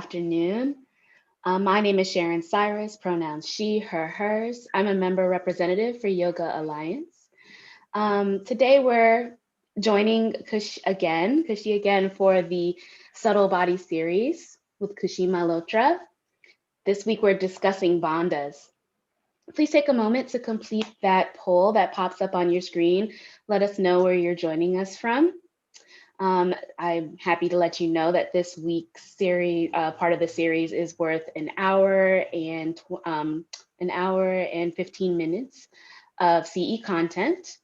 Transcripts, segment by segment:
afternoon. My name is Sharon Cyrus, pronouns she, her, hers. I'm a member representative for Yoga Alliance. Today we're joining Kushi again for the Subtle Body series with Kushi Malhotra. This week we're discussing bandhas. Please take a moment to complete that poll that pops up on your screen. Let us know where you're joining us from. I'm happy to let you know that this week's series, part of the series, is worth an hour and 15 minutes of CE content,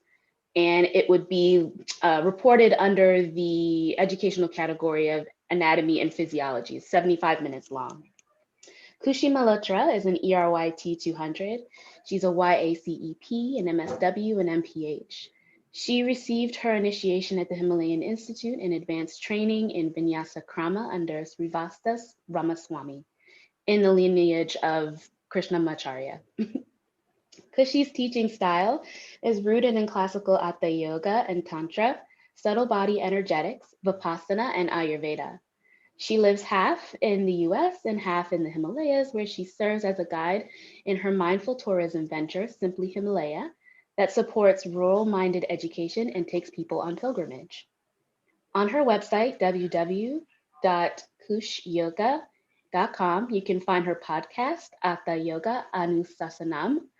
and it would be reported under the educational category of anatomy and physiology, 75 minutes long. Kushi Malhotra is an ERYT 200. She's a YACEP, an MSW, and MPH. She received her initiation at the Himalayan Institute in advanced training in Vinyasa Krama under Srivastas Ramaswamy in the lineage of Krishnamacharya. Kushi's teaching style is rooted in classical Hatha Yoga and Tantra, subtle body energetics, Vipassana, and Ayurveda. She lives half in the US and half in the Himalayas, where she serves as a guide in her mindful tourism venture, Simply Himalaya, that supports rural-minded education and takes people on pilgrimage. On her website, www.kushyoga.com, you can find her podcast, Hatha Yoga Anusasanam,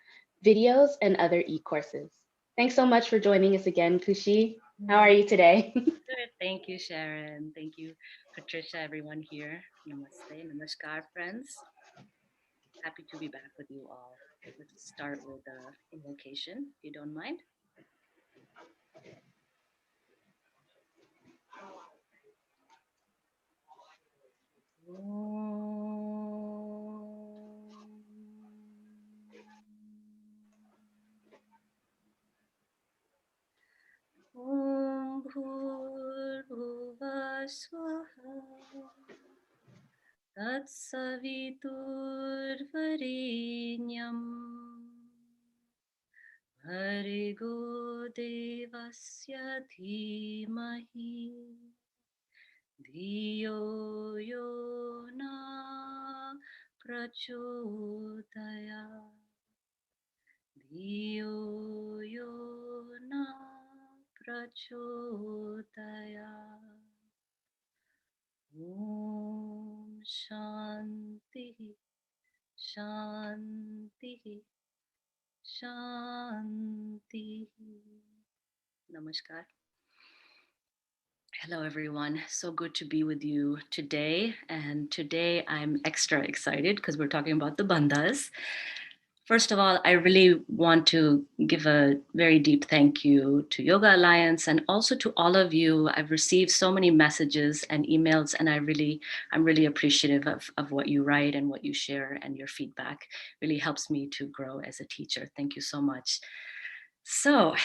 videos, and other e-courses. Thanks so much for joining us again, Kushi. How are you today? Good. Thank you, Sharon. Thank you, Patricia, everyone here. Namaste, namaskar, friends. Happy to be back with you all. Let's start with invocation, if you don't mind. Om Bhurbhuva Swaha Tatsaviturvarenyam Bhargo Devasya Dhimahi Dhiyo Yo Na Prachodaya Dhiyo Yo Na Prachodaya Om Shanti Shanti Shanti. Namaskar. Hello, everyone. So good to be with you today. And today I'm extra excited because we're talking about the bandhas. First of all, I really want to give a very deep thank you to Yoga Alliance and also to all of you. I've received so many messages and emails, and I'm really appreciative of what you write and what you share, and your feedback really helps me to grow as a teacher. Thank you so much. So,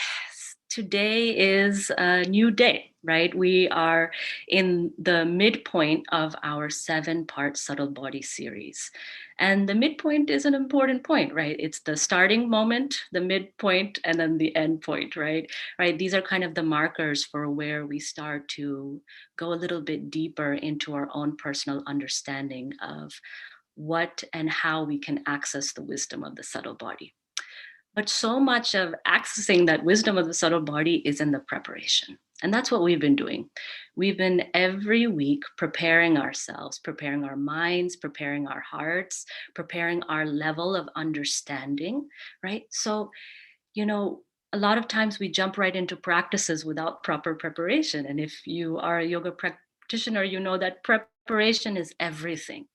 today is a new day, right? We are in the midpoint of our 7-part subtle body series. And the midpoint is an important point, right? It's the starting moment, the midpoint, and then the end point, right? Right. These are kind of the markers for where we start to go a little bit deeper into our own personal understanding of what and how we can access the wisdom of the subtle body. But so much of accessing that wisdom of the subtle body is in the preparation. And that's what we've been doing. We've been every week preparing ourselves, preparing our minds, preparing our hearts, preparing our level of understanding, right? So, a lot of times we jump right into practices without proper preparation. And if you are a yoga practitioner, you know that preparation is everything.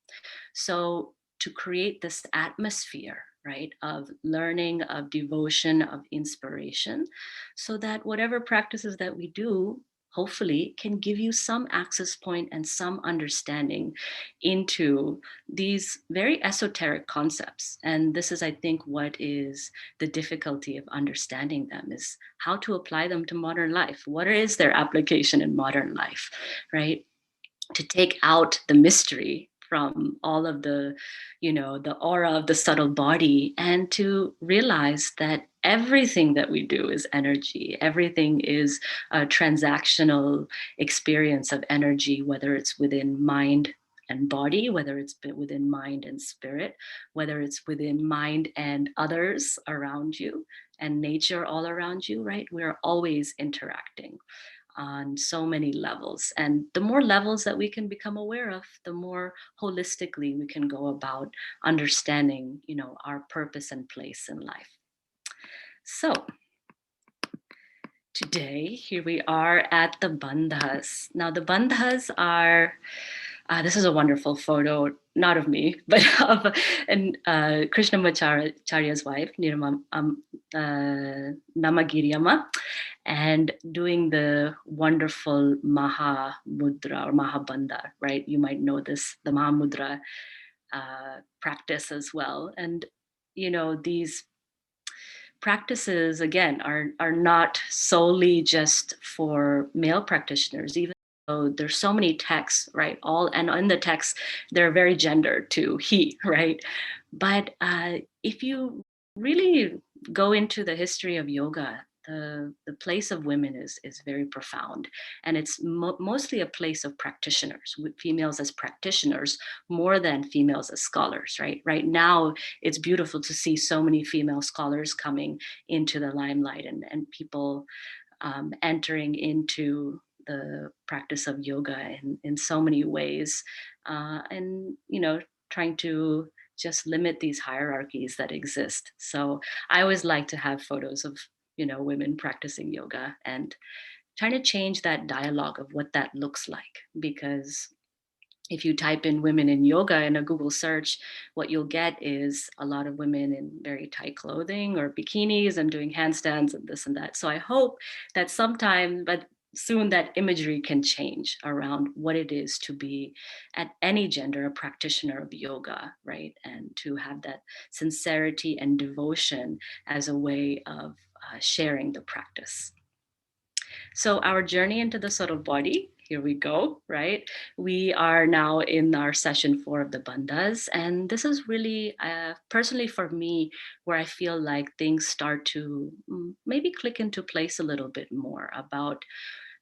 So, to create this atmosphere, right, of learning, of devotion, of inspiration, so that whatever practices that we do, hopefully, can give you some access point and some understanding into these very esoteric concepts. And this is, I think, what is the difficulty of understanding them, is how to apply them to modern life. What is their application in modern life, right? To take out the mystery from all of the aura of the subtle body, and to realize that everything that we do is energy. Everything is a transactional experience of energy, whether it's within mind, and body, whether it's within mind and spirit, whether it's within mind and others around you and nature all around you, right? We're always interacting on so many levels. And the more levels that we can become aware of, the more holistically we can go about understanding, our purpose and place in life. So today, here we are at the Bandhas. Now, the Bandhas are, this is a wonderful photo, not of me, but of Krishnamacharya's wife, Namagiriyama, and doing the wonderful Maha Mudra or Maha Bandha, right? You might know this, the Maha Mudra practice as well. And, these practices, again, are not solely just for male practitioners, even though there's so many texts, right? And in the texts, they're very gendered to he, right? But if you really go into the history of yoga, the place of women is very profound, and it's mostly a place of practitioners, with females as practitioners more than females as scholars, right? Right now, it's beautiful to see so many female scholars coming into the limelight, and people entering into the practice of yoga in so many ways, and trying to just limit these hierarchies that exist. So I always like to have photos of women practicing yoga and trying to change that dialogue of what that looks like. Because if you type in women in yoga in a Google search, what you'll get is a lot of women in very tight clothing or bikinis and doing handstands and this and that. So I hope that sometime, but soon, that imagery can change around what it is to be, at any gender, a practitioner of yoga, right? And to have that sincerity and devotion as a way of sharing the practice. So our journey into the subtle body, here we go, right? We are now in our session 4 of the Bandhas. And this is really, personally for me, where I feel like things start to maybe click into place a little bit more about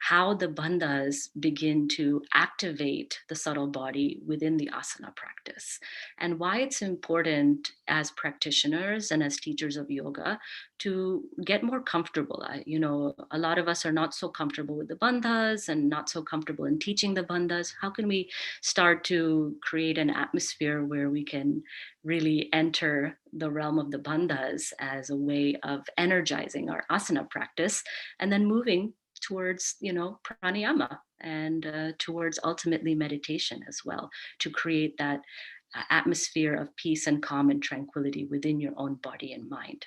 how the bandhas begin to activate the subtle body within the asana practice, and why it's important as practitioners and as teachers of yoga to get more comfortable. A lot of us are not so comfortable with the bandhas and not so comfortable in teaching the bandhas. How can we start to create an atmosphere where we can really enter the realm of the bandhas as a way of energizing our asana practice, and then moving towards pranayama and towards ultimately meditation as well, to create that atmosphere of peace and calm and tranquility within your own body and mind.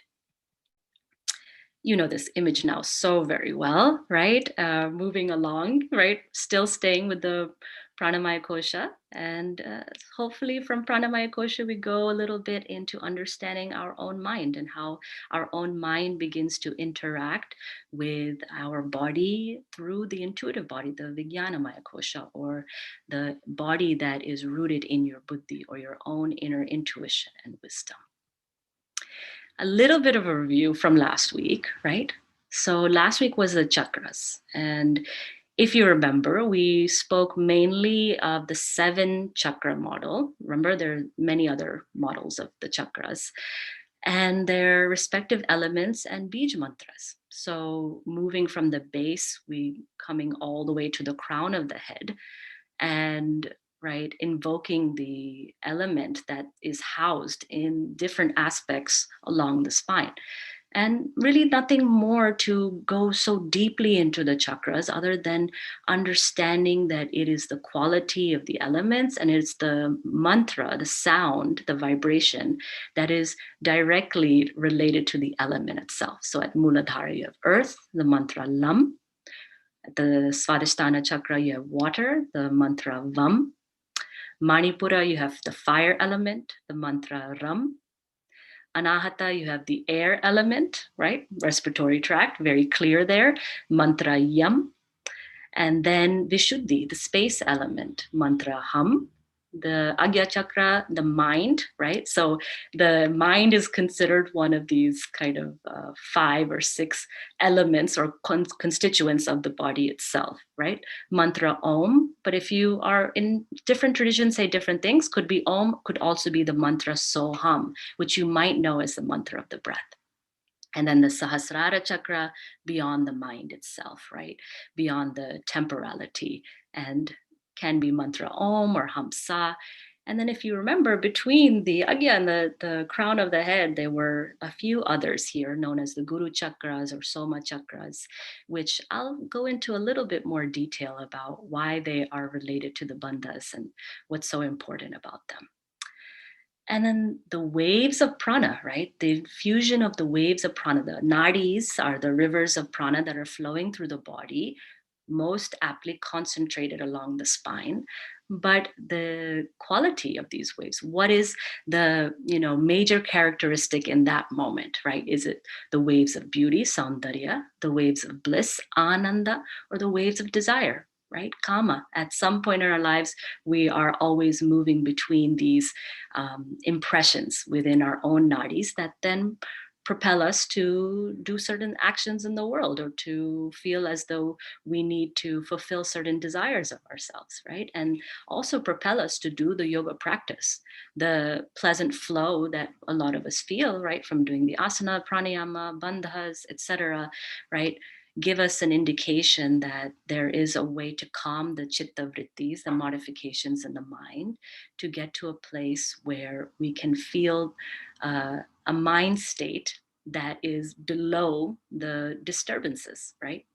You know this image now so very well, right? Moving along, right? Still staying with the Pranamaya Kosha. And hopefully from Pranamaya Kosha, we go a little bit into understanding our own mind and how our own mind begins to interact with our body through the intuitive body, the Vijnanamaya Kosha, or the body that is rooted in your buddhi, or your own inner intuition and wisdom. A little bit of a review from last week, right? So last week was the chakras. And if you remember, we spoke mainly of the 7 chakra model. Remember, there are many other models of the chakras and their respective elements and bij mantras. So moving from the base, we coming all the way to the crown of the head, and right, invoking the element that is housed in different aspects along the spine. And really nothing more to go so deeply into the chakras other than understanding that it is the quality of the elements, and it's the mantra, the sound, the vibration that is directly related to the element itself. So at Muladhara, you have earth, the mantra Lam. At the Svadhisthana chakra, you have water, the mantra Vam. Manipura, you have the fire element, the mantra Ram. Anahata, you have the air element, right? Respiratory tract, very clear there, mantra Yam. And then Vishuddhi, the space element, mantra Ham. the Agya Chakra, the mind, right? So the mind is considered one of these kind of 5 or 6 elements or constituents of the body itself, right? Mantra Om, but if you are in different traditions, say different things, could be Om, could also be the mantra Soham, which you might know as the mantra of the breath. And then the Sahasrara Chakra, beyond the mind itself, right? Beyond the temporality, and can be mantra Om or Hamsa. And then if you remember, between the Agya and the crown of the head, there were a few others here known as the Guru Chakras or Soma Chakras, which I'll go into a little bit more detail about why they are related to the Bandhas and what's so important about them. And then the waves of prana, right? The fusion of the waves of prana. The nadis are the rivers of prana that are flowing through the body, most aptly concentrated along the spine. But the quality of these waves, what is the major characteristic in that moment, right? Is it the waves of beauty, saundarya, the waves of bliss, ananda, or the waves of desire, right? Kama. At some point in our lives, we are always moving between these impressions within our own nadis that then propel us to do certain actions in the world, or to feel as though we need to fulfill certain desires of ourselves, right? And also propel us to do the yoga practice, the pleasant flow that a lot of us feel, right, from doing the asana, pranayama, bandhas, etc., right? Give us an indication that there is a way to calm the chitta vrittis, the modifications in the mind, to get to a place where we can feel a mind state that is below the disturbances, right?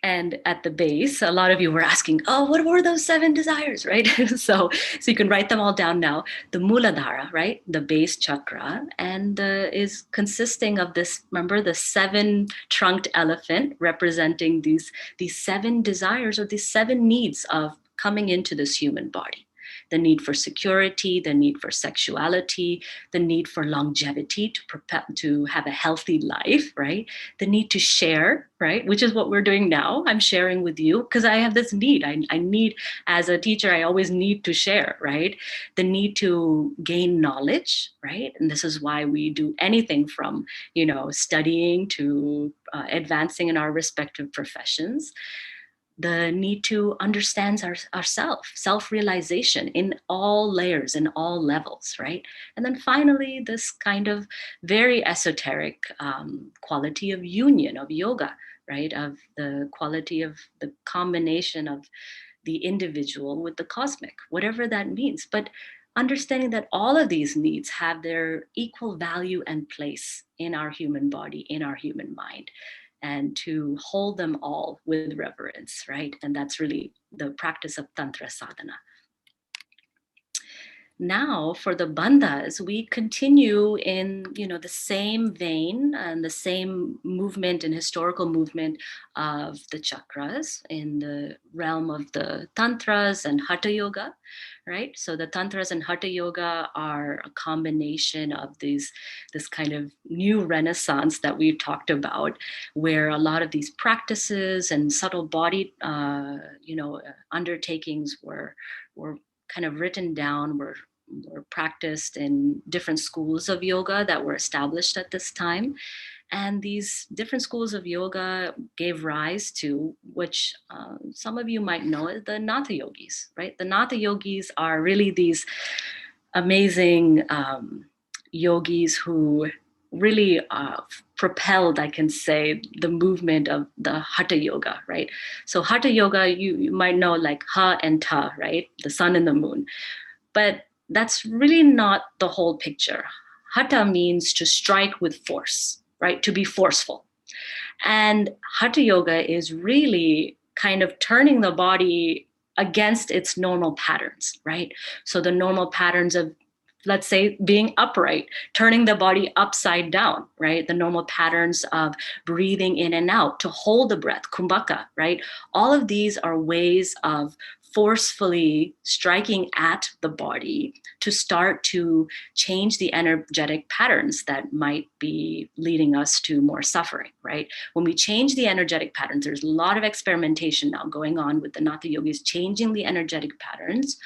And at the base, a lot of you were asking, oh, what were those 7 desires, right? So you can write them all down now. The Muladhara, right? The base chakra, and is consisting of this, remember, the 7-trunked elephant representing these 7 desires or these 7 needs of coming into this human body. The need for security, the need for sexuality, the need for longevity, to have a healthy life, right? The need to share, right? Which is what we're doing now. I'm sharing with you because I have this need. I need, as a teacher, I always need to share, right? The need to gain knowledge, right? And this is why we do anything from, studying to advancing in our respective professions. The need to understand ourself, self-realization in all layers, in all levels, right? And then finally, this kind of very esoteric quality of union, of yoga, right? Of the quality of the combination of the individual with the cosmic, whatever that means. But understanding that all of these needs have their equal value and place in our human body, in our human mind, and to hold them all with reverence, right? And that's really the practice of Tantra sadhana. Now for the bandhas, we continue in the same vein and the same movement and historical movement of the chakras in the realm of the tantras and hatha yoga, right? So the tantras and hatha yoga are a combination of this kind of new renaissance that we've talked about, where a lot of these practices and subtle body undertakings were kind of written down, were practiced in different schools of yoga that were established at this time. And these different schools of yoga gave rise to, which some of you might know, as the Natha yogis, right? The Natha yogis are really these amazing yogis who really propelled, I can say, the movement of the Hatha yoga, right? So Hatha yoga, you might know like Ha and Ta, right? The sun and the moon. But that's really not the whole picture. Hatha means to strike with force, right? To be forceful. And Hatha yoga is really kind of turning the body against its normal patterns, right? So the normal patterns of let's say being upright, turning the body upside down, right? The normal patterns of breathing in and out to hold the breath, kumbhaka, right? All of these are ways of forcefully striking at the body to start to change the energetic patterns that might be leading us to more suffering, right? When we change the energetic patterns, there's a lot of experimentation now going on with the Natha yogis, changing the energetic patterns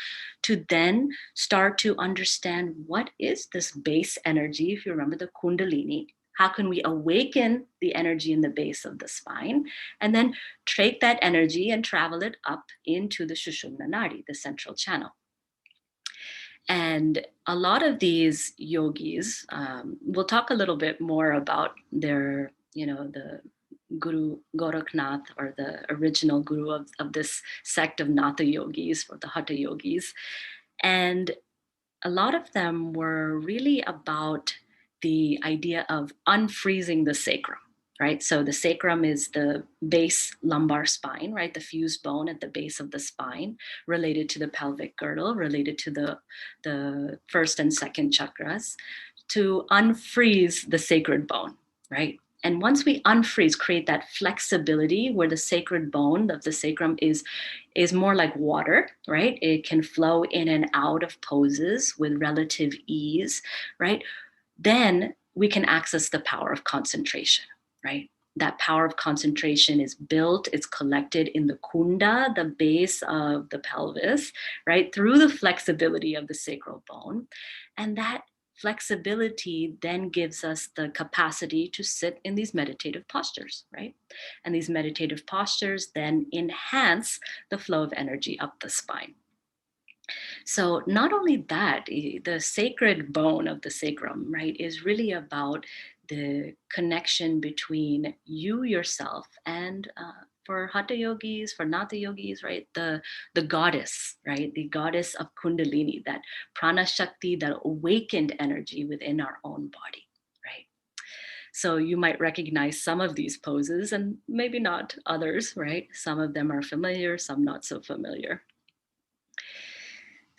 to then start to understand what is this base energy. If you remember the Kundalini, how can we awaken the energy in the base of the spine and then take that energy and travel it up into the Shushumna Nadi, the central channel. And a lot of these yogis, we'll talk a little bit more about their, the Guru Gorakhnath, or the original guru of this sect of Natha yogis, or the Hatha yogis. And a lot of them were really about the idea of unfreezing the sacrum, right? So the sacrum is the base lumbar spine, right? The fused bone at the base of the spine, related to the pelvic girdle, related to the first and second chakras, to unfreeze the sacred bone, right? And once we unfreeze, create that flexibility where the sacred bone of the sacrum is more like water, right? It can flow in and out of poses with relative ease, right? Then we can access the power of concentration, right? That power of concentration is built, it's collected in the kunda, the base of the pelvis, right? Through the flexibility of the sacral bone. And that flexibility then gives us the capacity to sit in these meditative postures, right? And these meditative postures then enhance the flow of energy up the spine. So not only that, the sacred bone of the sacrum, right, is really about the connection between you yourself and for Hatha yogis, for Natha yogis, right, the goddess, right, the goddess of Kundalini, that prana shakti, that awakened energy within our own body, right? So you might recognize some of these poses and maybe not others, right? Some of them are familiar, some not so familiar.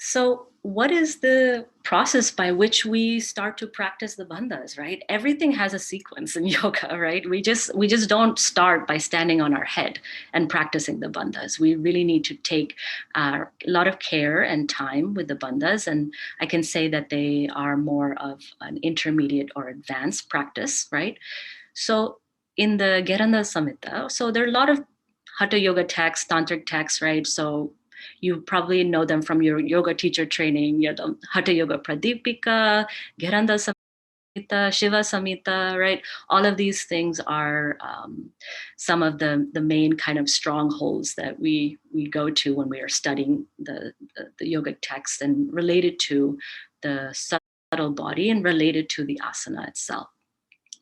So what is the process by which we start to practice the bandhas, right? Everything has a sequence in yoga, right? We just don't start by standing on our head and practicing the bandhas. We really need to take a lot of care and time with the bandhas. And I can say that they are more of an intermediate or advanced practice, right? So in the Geranda Samhita, so there are a lot of Hatha yoga texts, tantric texts, right? So you probably know them from your yoga teacher training, the Hatha Yoga Pradipika, Geranda Samhita, Shiva Samhita, right? All of these things are some of the main kind of strongholds that we go to when we are studying the yogic text, and related to the subtle body and related to the asana itself.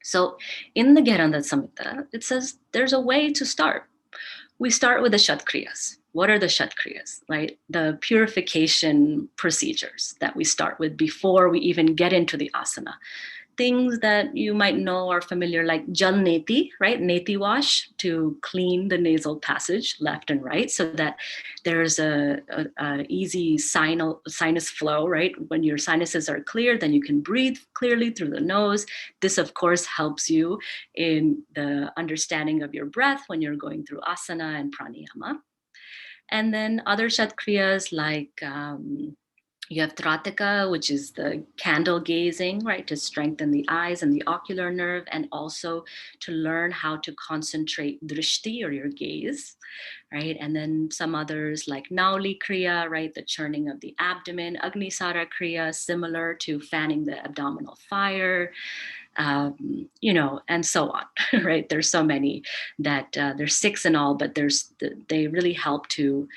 So in the Geranda Samhita, it says there's a way to start. We start with the Shatkriyas. What are the Shatkriyas, right? The purification procedures that we start with before we even get into the asana. Things that you might know are familiar, like Jal Neti, right? Neti wash to clean the nasal passage left and right, so that there's a easy sinus flow, right? When your sinuses are clear, then you can breathe clearly through the nose. This, of course, helps you in the understanding of your breath when you're going through asana and pranayama. And then other Shatkriyas like you have Tratika, which is the candle gazing, right, to strengthen the eyes and the ocular nerve, and also to learn how to concentrate drishti, or your gaze, right? And then some others like Nauli Kriya, right, the churning of the abdomen, Agnisara Kriya, similar to fanning the abdominal fire, and so on, right? There's so many that there's 6 in all, but they really help to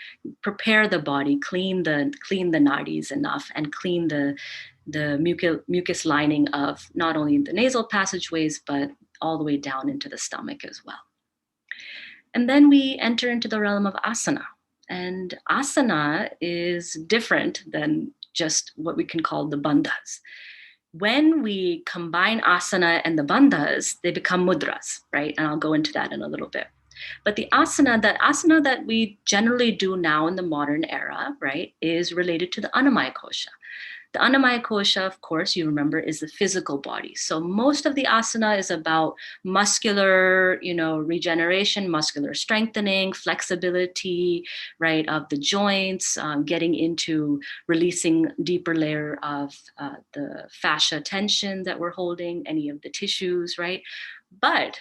prepare the body, clean the nadis enough, and clean the mucus lining of not only the nasal passageways, but all the way down into the stomach as well. And then we enter into the realm of asana. And asana is different than just what we can call the bandhas. When we combine asana and the bandhas, they become mudras, right? And I'll go into that in a little bit. But the asana that we generally do now in the modern era, right, is related to the Annamaya Kosha. The Annamaya Kosha, of course, you remember, is the physical body. So most of the asana is about muscular, regeneration, muscular strengthening, flexibility, right, of the joints, getting into releasing deeper layer of the fascia tension that we're holding, any of the tissues, right? But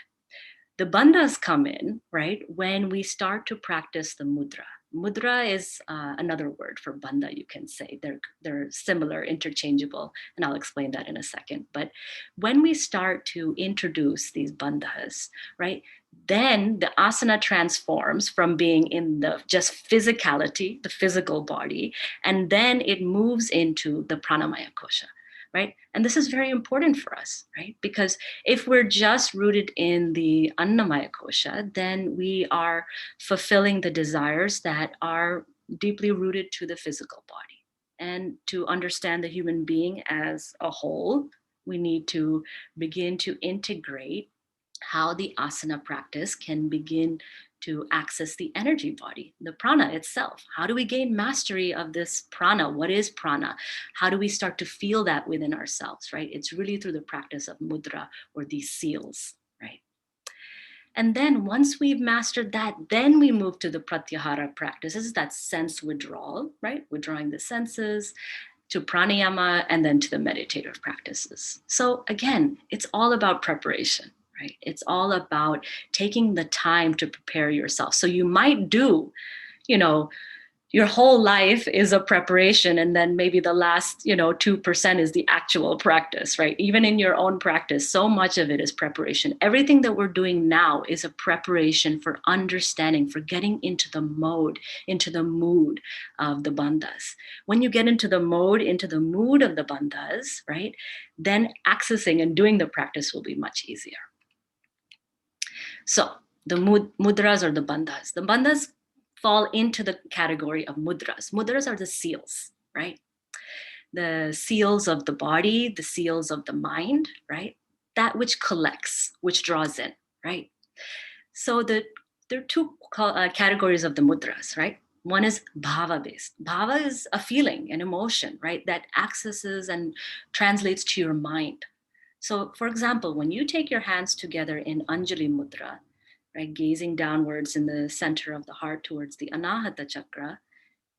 the bandhas come in, right, when we start to practice the mudra. Mudra is another word for bandha, you can say. They're similar, interchangeable, and I'll explain that in a second. But when we start to introduce these bandhas, right, then the asana transforms from being in the just physicality, the physical body, and then it moves into the pranamaya kosha, right? And this is very important for us, right? Because if we're just rooted in the Annamaya Kosha, then we are fulfilling the desires that are deeply rooted to the physical body. And to understand the human being as a whole, we need to begin to integrate how the asana practice can begin to access the energy body, the prana itself. How do we gain mastery of this prana? What is prana? How do we start to feel that within ourselves, right? It's really through the practice of mudra, or these seals, right? And then once we've mastered that, then we move to the pratyahara practices, that sense withdrawal, right? Withdrawing the senses, to pranayama, and then to the meditative practices. So again, it's all about preparation, right? It's all about taking the time to prepare yourself. So you might do, your whole life is a preparation, and then maybe the last 2% is the actual practice, right? Even in your own practice, so much of it is preparation. Everything that we're doing now is a preparation for understanding, for getting into the mode, into the mood of the bandhas. When you get into the mode, into the mood of the bandhas, right, then accessing and doing the practice will be much easier. So the mudras or the bandhas. The bandhas fall into the category of mudras. Mudras are the seals, right? The seals of the body, the seals of the mind, right? That which collects, which draws in, right? So there are two categories of the mudras, right? One is bhava based. Bhava is a feeling, an emotion, right? That accesses and translates to your mind. So for example, when you take your hands together in Anjali Mudra, right, gazing downwards in the center of the heart towards the Anahata chakra,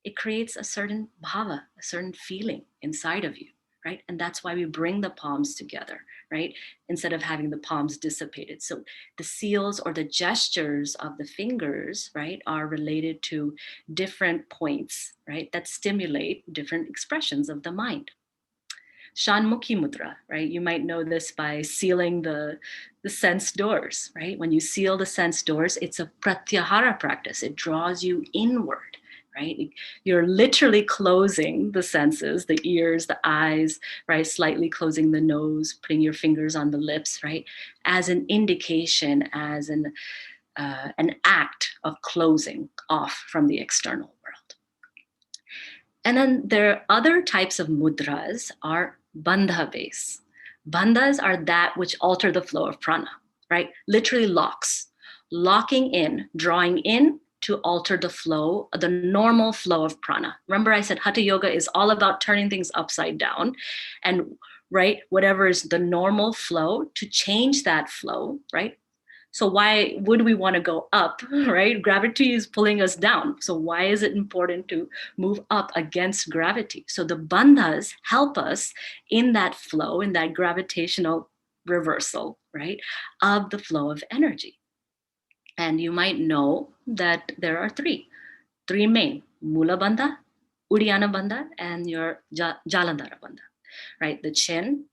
it creates a certain bhava, a certain feeling inside of you, right? And that's why we bring the palms together, right? Instead of having the palms dissipated. So the seals or the gestures of the fingers, right, are related to different points, right, that stimulate different expressions of the mind. Shanmukhi mudra, right? You might know this by sealing the sense doors, right? When you seal the sense doors, it's a pratyahara practice. It draws you inward, right? You're literally closing the senses, the ears, the eyes, right? Slightly closing the nose, putting your fingers on the lips, right? As an indication, as an act of closing off from the external world. And then there are other types of mudras are bandha based. Bandhas are that which alter the flow of prana, right? Literally locking in, drawing in to alter the flow, the normal flow of prana. Remember I said Hatha Yoga is all about turning things upside down, and right, whatever is the normal flow, to change that flow, right? So why would we want to go up, right? Gravity is pulling us down. So why is it important to move up against gravity? So the bandhas help us in that flow, in that gravitational reversal, right, of the flow of energy. And you might know that there are three main: Mula Bandha, Uddiyana Bandha, and your Jalandhara Bandha, right? The chin,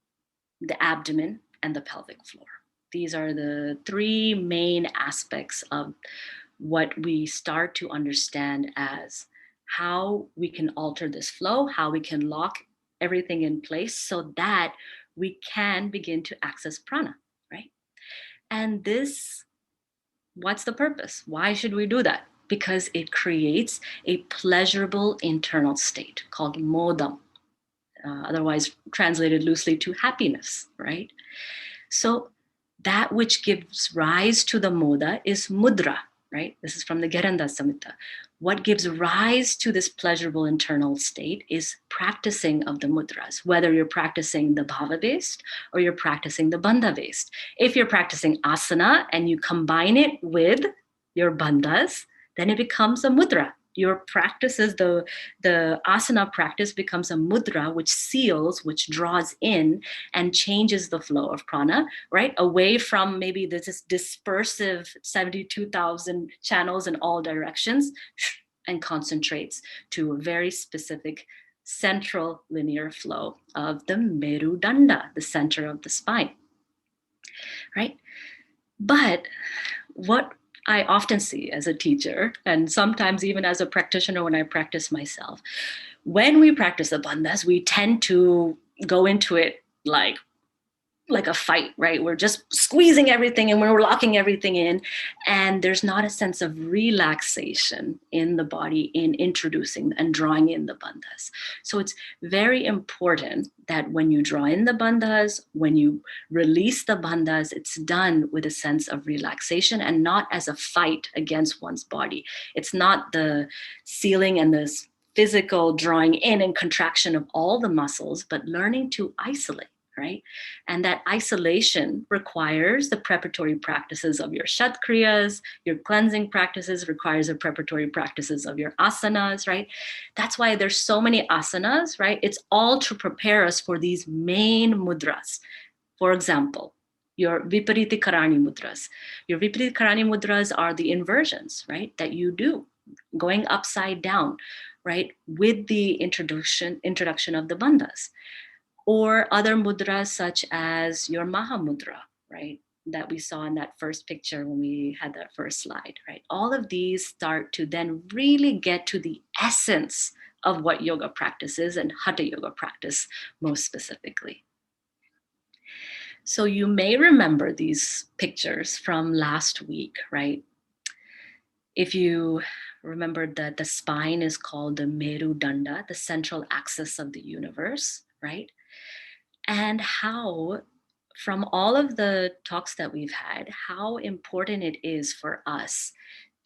the abdomen, and the pelvic floor. These are the three main aspects of what we start to understand as how we can alter this flow, how we can lock everything in place so that we can begin to access prana, right? And this, what's the purpose? Why should we do that? Because it creates a pleasurable internal state called modam, otherwise translated loosely to happiness, right? So that which gives rise to the moda is mudra, right? This is from the Geranda Samhita. What gives rise to this pleasurable internal state is practicing of the mudras, whether you're practicing the bhava based or you're practicing the bandha based. If you're practicing asana and you combine it with your bandhas, then it becomes a mudra. Your practice is the asana practice becomes a mudra, which seals, which draws in and changes the flow of prana, right? Away from maybe this dispersive 72,000 channels in all directions, and concentrates to a very specific central linear flow of the Merudanda, the center of the spine, right? But what I often see as a teacher, and sometimes even as a practitioner when I practice myself, when we practice the bandhas, we tend to go into it like a fight, right? We're just squeezing everything and we're locking everything in. And there's not a sense of relaxation in the body in introducing and drawing in the bandhas. So it's very important that when you draw in the bandhas, when you release the bandhas, it's done with a sense of relaxation and not as a fight against one's body. It's not the sealing and this physical drawing in and contraction of all the muscles, but learning to isolate, right? And that isolation requires the preparatory practices of your shatkriyas, your cleansing practices requires the preparatory practices of your asanas, right? That's why there's so many asanas, right? It's all to prepare us for these main mudras. For example, your vipariti karani mudras. Your vipariti karani mudras are the inversions, right? That you do, going upside down, right? With the introduction of the bandhas. Or other mudras such as your Maha Mudra, right? That we saw in that first picture when we had that first slide, right? All of these start to then really get to the essence of what yoga practice is and Hatha Yoga practice most specifically. So you may remember these pictures from last week, right? If you remember that the spine is called the Meru Danda, the central axis of the universe, right? And how, from all of the talks that we've had, how important it is for us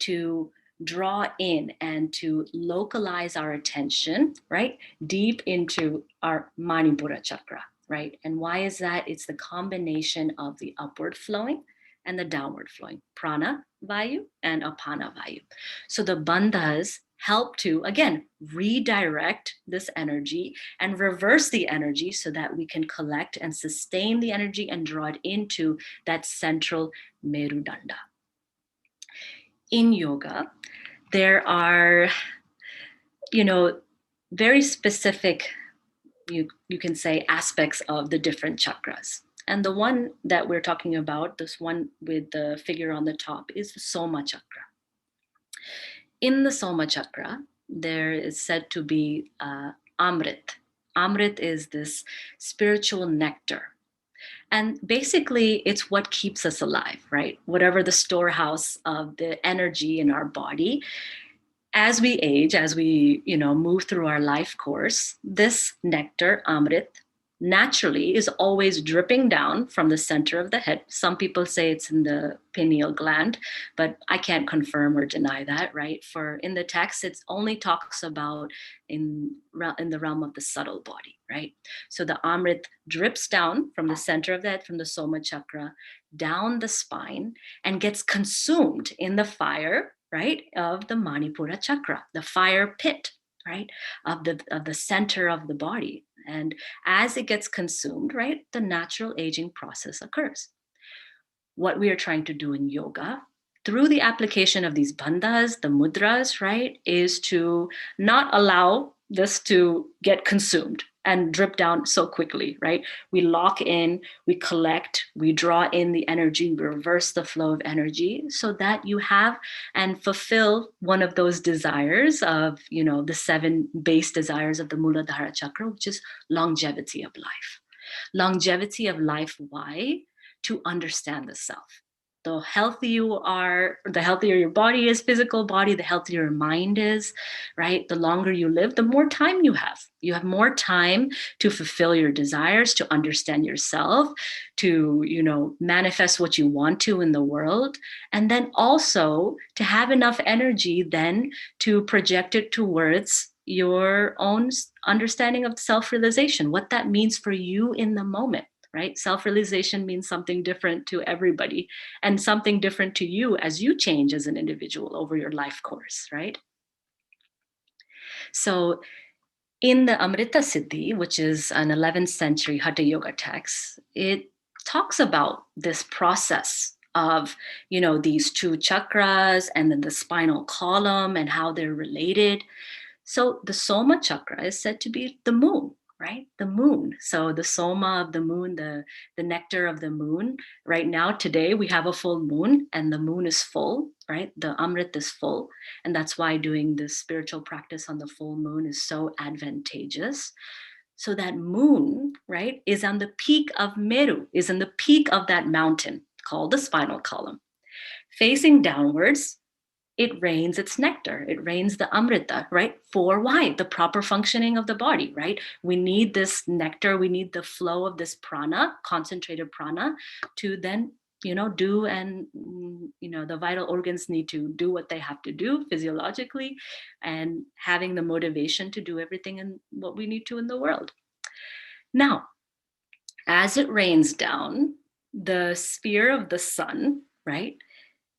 to draw in and to localize our attention, right, deep into our Manipura chakra, right? And why is that? It's the combination of the upward flowing and the downward flowing, prana vayu and apana vayu. So the bandhas help to, again, redirect this energy and reverse the energy so that we can collect and sustain the energy and draw it into that central Merudanda. In yoga, there are, very specific, you can say, aspects of the different chakras. And the one that we're talking about, this one with the figure on the top, is the Soma chakra. In the Soma chakra, there is said to be Amrit. Amrit is this spiritual nectar. And basically, it's what keeps us alive, right? Whatever the storehouse of the energy in our body. As we age, as we, move through our life course, this nectar, Amrit, naturally is always dripping down from the center of the head. Some people say it's in the pineal gland, but I can't confirm or deny that, right? For in the text, it only talks about in the realm of the subtle body, right? So the Amrit drips down from the center of the head, from the Soma chakra, down the spine, and gets consumed in the fire, right, of the Manipura chakra, the fire pit, right, of the center of the body. And as it gets consumed, right, the natural aging process occurs. What we are trying to do in yoga through the application of these bandhas, the mudras, right, is to not allow this to get consumed and drip down so quickly, right? We lock in, we collect, we draw in the energy, we reverse the flow of energy so that you have and fulfill one of those desires of, the 7 base desires of the Muladhara chakra, which is longevity of life. Longevity of life, why? To understand the self. The healthier you are, the healthier your body is, physical body, the healthier your mind is, right? The longer you live, the more time you have. You have more time to fulfill your desires, to understand yourself, to, manifest what you want to in the world. And then also to have enough energy then to project it towards your own understanding of self-realization, what that means for you in the moment. Right? Self-realization means something different to everybody and something different to you as you change as an individual over your life course, right? So in the Amrita Siddhi, which is an 11th century Hatha Yoga text, it talks about this process of, these two chakras and then the spinal column and how they're related. So the Soma chakra is said to be the moon, right? The moon. So the Soma of the moon, the nectar of the moon. Right now, today, we have a full moon and the moon is full, right? The Amrit is full. And that's why doing this spiritual practice on the full moon is so advantageous. So that moon, right, is on the peak of Meru, is in the peak of that mountain called the spinal column. Facing downwards, it rains its nectar, it rains the amrita, right? For why? The proper functioning of the body, right? We need this nectar, we need the flow of this prana, concentrated prana, to then, do, and, the vital organs need to do what they have to do physiologically, and having the motivation to do everything and what we need to in the world. Now, as it rains down, the sphere of the sun, right,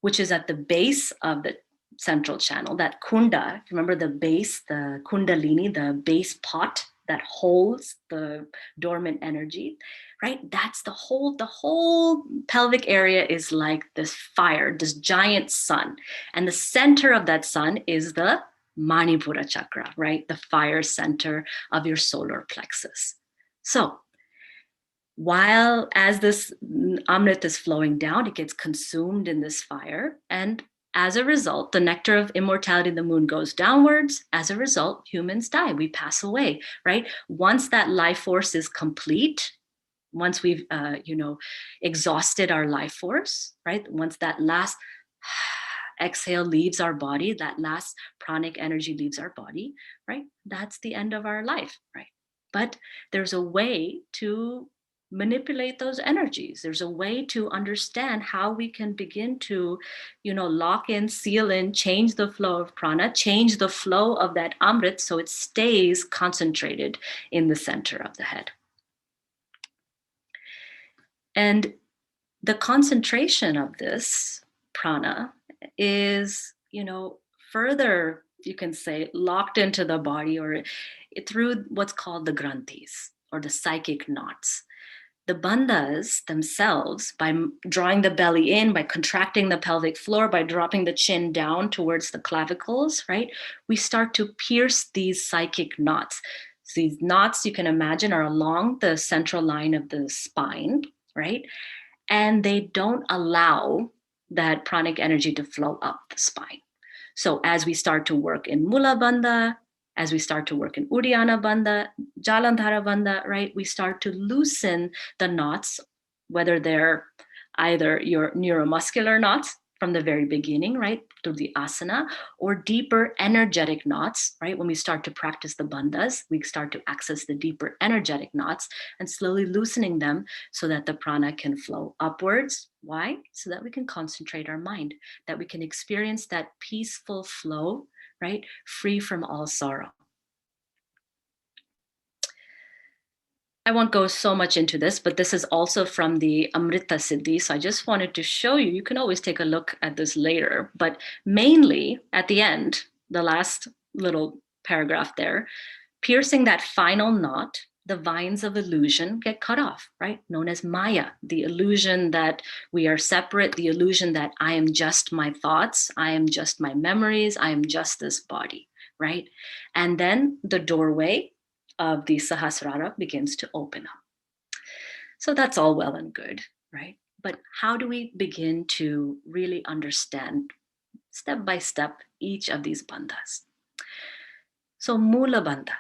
which is at the base of the central channel, that kunda, remember the base, the kundalini, the base pot that holds the dormant energy, right? That's the whole pelvic area is like this fire, this giant sun. And the center of that sun is the Manipura chakra, right? The fire center of your solar plexus. So while as this amrit is flowing down, it gets consumed in this fire. And as a result, the nectar of immortality in the moon goes downwards. As a result, humans die. We pass away, right? Once that life force is complete, once we've, exhausted our life force, right? Once that last exhale leaves our body, that last pranic energy leaves our body, right? That's the end of our life, right? But there's a way to manipulate those energies. There's a way to understand how we can begin to, lock in, seal in, change the flow of prana, change the flow of that amrit so it stays concentrated in the center of the head. And the concentration of this prana is, further, you can say, locked into the body or through what's called the granthis or the psychic knots. The bandhas themselves, by drawing the belly in, by contracting the pelvic floor, by dropping the chin down towards the clavicles, right? We start to pierce these psychic knots. So these knots, you can imagine, are along the central line of the spine, right? And they don't allow that pranic energy to flow up the spine. So as we start to work in Mula Bandha, as we start to work in Uddiyana Bandha, Jalandhara Bandha, right, we start to loosen the knots, whether they're either your neuromuscular knots from the very beginning, right, through the asana, or deeper energetic knots, right? When we start to practice the bandhas, we start to access the deeper energetic knots and slowly loosening them so that the prana can flow upwards. Why? So that we can concentrate our mind, that we can experience that peaceful flow, right? Free from all sorrow. I won't go so much into this, but this is also from the Amrita Siddhi. So I just wanted to show you, you can always take a look at this later, but mainly at the end, the last little paragraph there, piercing that final knot, the vines of illusion get cut off, right? Known as Maya, the illusion that we are separate, the illusion that I am just my thoughts, I am just my memories, I am just this body, right? And then the doorway of the Sahasrara begins to open up. So that's all well and good, right? But how do we begin to really understand step by step each of these bandhas? So Mula Bandha.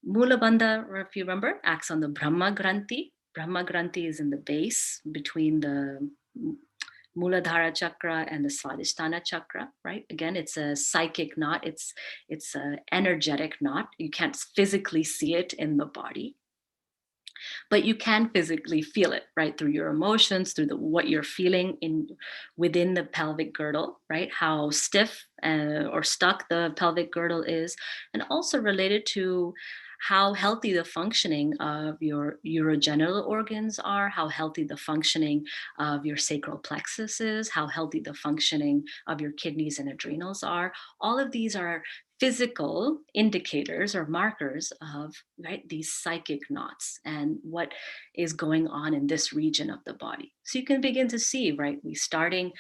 Mula Bandha, if you remember, acts on the Brahma Granthi. Brahma Granthi is in the base between the Muladhara chakra and the Svadhisthana chakra, right? Again, it's a psychic knot. It's an energetic knot. You can't physically see it in the body, but you can physically feel it, right? Through your emotions, through what you're feeling within the pelvic girdle, right? How stiff or stuck the pelvic girdle is, and also related to how healthy the functioning of your urogenital organs are, how healthy the functioning of your sacral plexus is, how healthy the functioning of your kidneys and adrenals are. All of these are physical indicators or markers of, right, these psychic knots and what is going on in this region of the body. So you can begin to see, right, we starting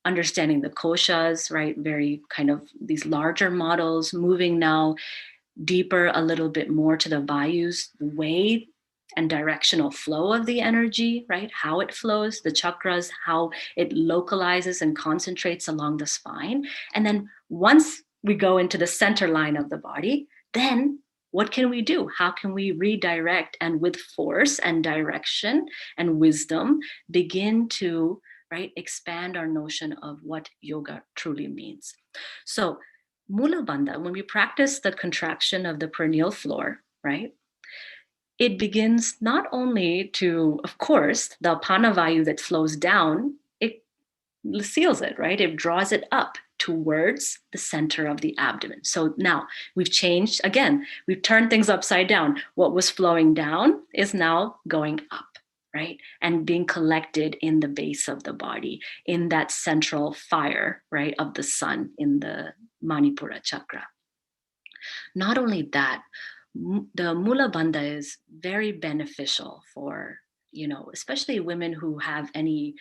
understanding the koshas, right, very kind of these larger models, moving now deeper a little bit more to the vayus, the way and directional flow of the energy, right? How it flows, the chakras, how it localizes and concentrates along the spine. And then once we go into the center line of the body, then what can we do? How can we redirect and with force and direction and wisdom begin to, right, expand our notion of what yoga truly means? So Mula Bandha, when we practice the contraction of the perineal floor, right, it begins not only to, of course, the Panavayu that flows down, it seals it, right? It draws it up towards the center of the abdomen. So now we've changed, again, we've turned things upside down. What was flowing down is now going up, right? And being collected in the base of the body, in that central fire, right, of the sun in the Manipura chakra. Not only that, the Mula Bandha is very beneficial for, especially women who have any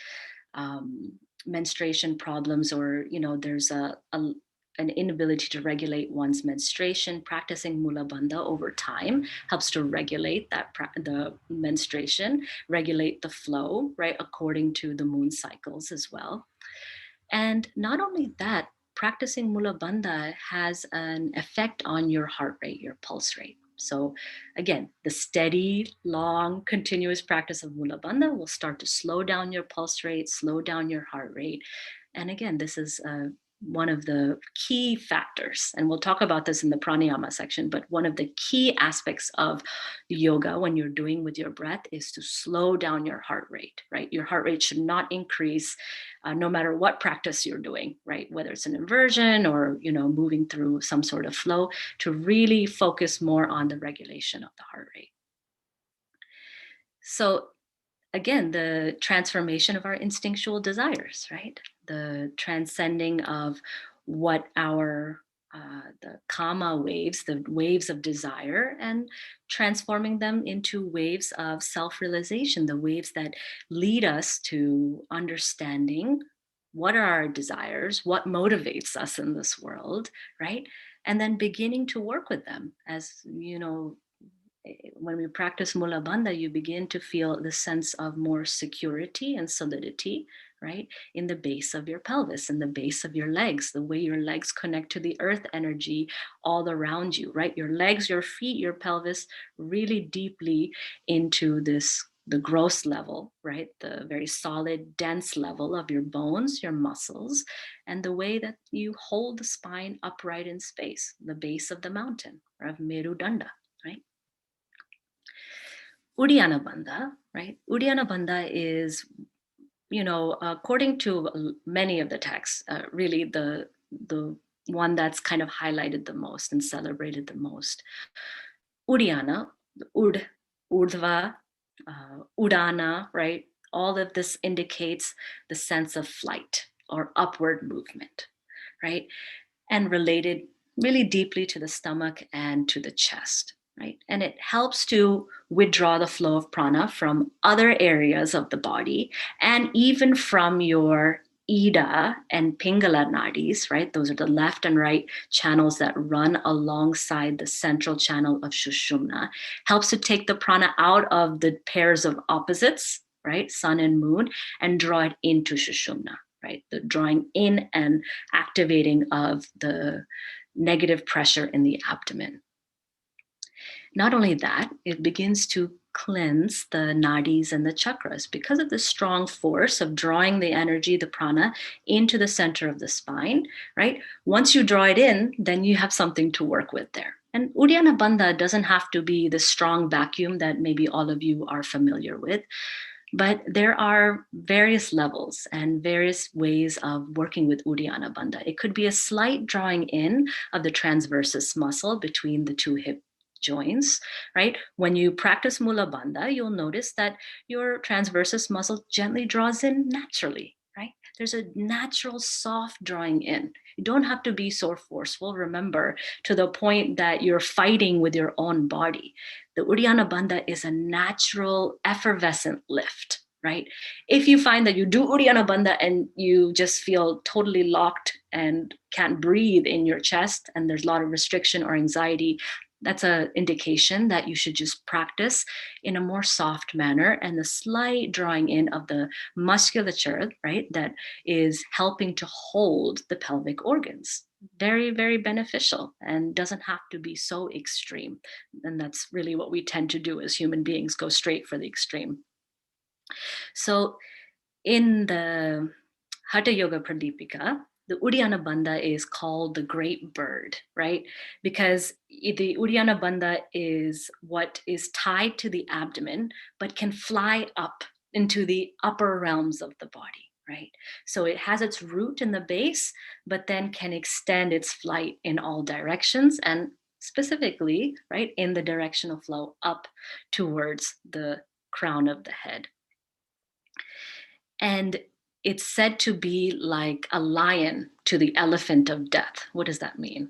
menstruation problems, or there's an inability to regulate one's menstruation. Practicing Mula Bandha over time helps to regulate the menstruation, regulate the flow, right, according to the moon cycles as well. And not only that, practicing Mula Bandha has an effect on your heart rate, your pulse rate. So again, the steady, long, continuous practice of Mula Bandha will start to slow down your pulse rate, slow down your heart rate. And again, this is one of the key factors, and we'll talk about this in the pranayama section, but one of the key aspects of yoga when you're doing with your breath is to slow down your heart rate, right? Your heart rate should not increase no matter what practice you're doing, right? Whether it's an inversion or, moving through some sort of flow, to really focus more on the regulation of the heart rate. So again, the transformation of our instinctual desires, right? The transcending of what our the kama waves, the waves of desire, and transforming them into waves of self-realization, the waves that lead us to understanding what are our desires, what motivates us in this world, right? And then beginning to work with them. As when we practice Mula Bandha, you begin to feel the sense of more security and solidity, right? In the base of your pelvis, in the base of your legs, the way your legs connect to the earth energy all around you, right? Your legs, your feet, your pelvis, really deeply into the gross level, right? The very solid, dense level of your bones, your muscles, and the way that you hold the spine upright in space, the base of the mountain, or of Merudanda, right? Uddiyana Bandha, right? Uddiyana Bandha is, according to many of the texts, really the one that's kind of highlighted the most and celebrated the most. Uddiyana, Ud, Urdhva, Udana, right? All of this indicates the sense of flight or upward movement, right? And related really deeply to the stomach and to the chest, right? And it helps to withdraw the flow of prana from other areas of the body and even from your Ida and Pingala nadis, right? Those are the left and right channels that run alongside the central channel of Shushumna. Helps to take the prana out of the pairs of opposites, right? Sun and moon, and draw it into Shushumna, right? The drawing in and activating of the negative pressure in the abdomen. Not only that, it begins to cleanse the nadis and the chakras because of the strong force of drawing the energy, the prana, into the center of the spine, right? Once you draw it in, then you have something to work with there. And Uddiyana Bandha doesn't have to be the strong vacuum that maybe all of you are familiar with, but there are various levels and various ways of working with Uddiyana Bandha. It could be a slight drawing in of the transversus muscle between the two hip joints, right? When you practice Mula Bandha, you'll notice that your transversus muscle gently draws in naturally, right? There's a natural soft drawing in. You don't have to be so forceful, remember, to the point that you're fighting with your own body. The Uddiyana Bandha is a natural, effervescent lift, right? If you find that you do Uddiyana Bandha and you just feel totally locked and can't breathe in your chest, and there's a lot of restriction or anxiety, that's an indication that you should just practice in a more soft manner, and the slight drawing in of the musculature, right, that is helping to hold the pelvic organs. Very, very beneficial, and doesn't have to be so extreme. And that's really what we tend to do as human beings, go straight for the extreme. So in the Hatha Yoga Pradipika, the Uddiyana Bandha is called the great bird, right? Because the Uddiyana Bandha is what is tied to the abdomen, but can fly up into the upper realms of the body, right? So it has its root in the base, but then can extend its flight in all directions, and specifically, right, in the direction of flow up towards the crown of the head. And it's said to be like a lion to the elephant of death. What does that mean?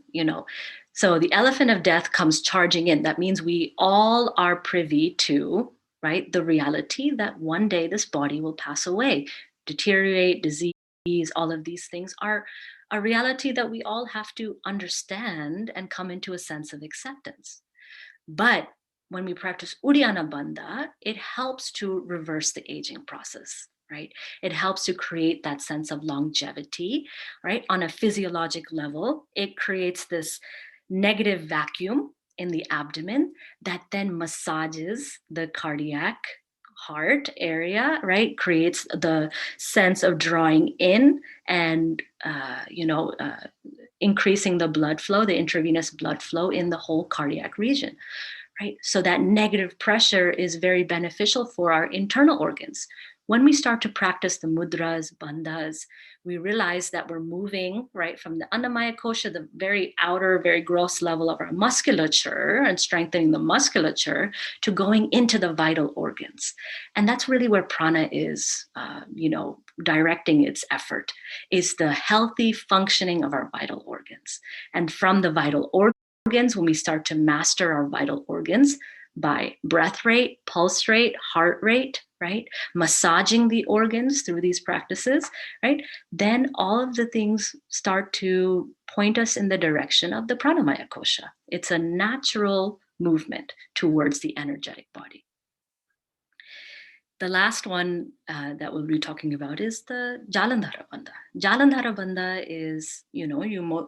So the elephant of death comes charging in. That means we all are privy to, right, the reality that one day this body will pass away, deteriorate, disease, all of these things are a reality that we all have to understand and come into a sense of acceptance. But when we practice Uddiyana Bandha, it helps to reverse the aging process, right? It helps to create that sense of longevity, right? On a physiologic level, it creates this negative vacuum in the abdomen that then massages the cardiac heart area, right? Creates the sense of drawing in and, increasing the blood flow, the intravenous blood flow in the whole cardiac region, right? So that negative pressure is very beneficial for our internal organs. When we start to practice the mudras, bandhas, we realize that we're moving, right, from the Annamaya kosha, the very outer, very gross level of our musculature, and strengthening the musculature, to going into the vital organs. And that's really where prana is, directing its effort, is the healthy functioning of our vital organs. And from the vital organs, when we start to master our vital organs by breath rate, pulse rate, heart rate, right, massaging the organs through these practices, right, then all of the things start to point us in the direction of the pranamaya kosha. It's a natural movement towards the energetic body. The last one that we'll be talking about is the Jalandhara Bandha. Jalandhara Bandha is,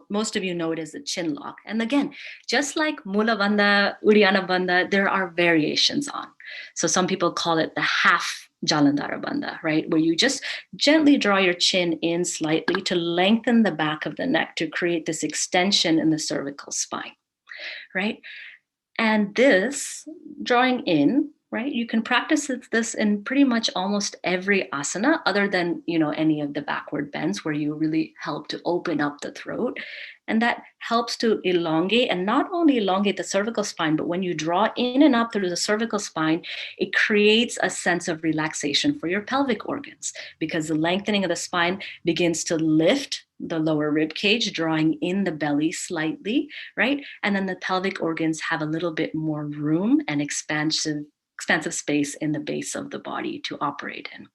most of you know it as the chin lock. And again, just like Mula Bandha, Uddiyana Bandha, there are variations on. So some people call it the half Jalandhara Bandha, right? Where you just gently draw your chin in slightly to lengthen the back of the neck to create this extension in the cervical spine, right? And this drawing in, right, you can practice this in pretty much almost every asana, other than, any of the backward bends where you really help to open up the throat. And that helps to elongate, and not only elongate the cervical spine, but when you draw in and up through the cervical spine, it creates a sense of relaxation for your pelvic organs, because the lengthening of the spine begins to lift the lower rib cage, drawing in the belly slightly, right? And then the pelvic organs have a little bit more room and expansive space in the base of the body to operate in.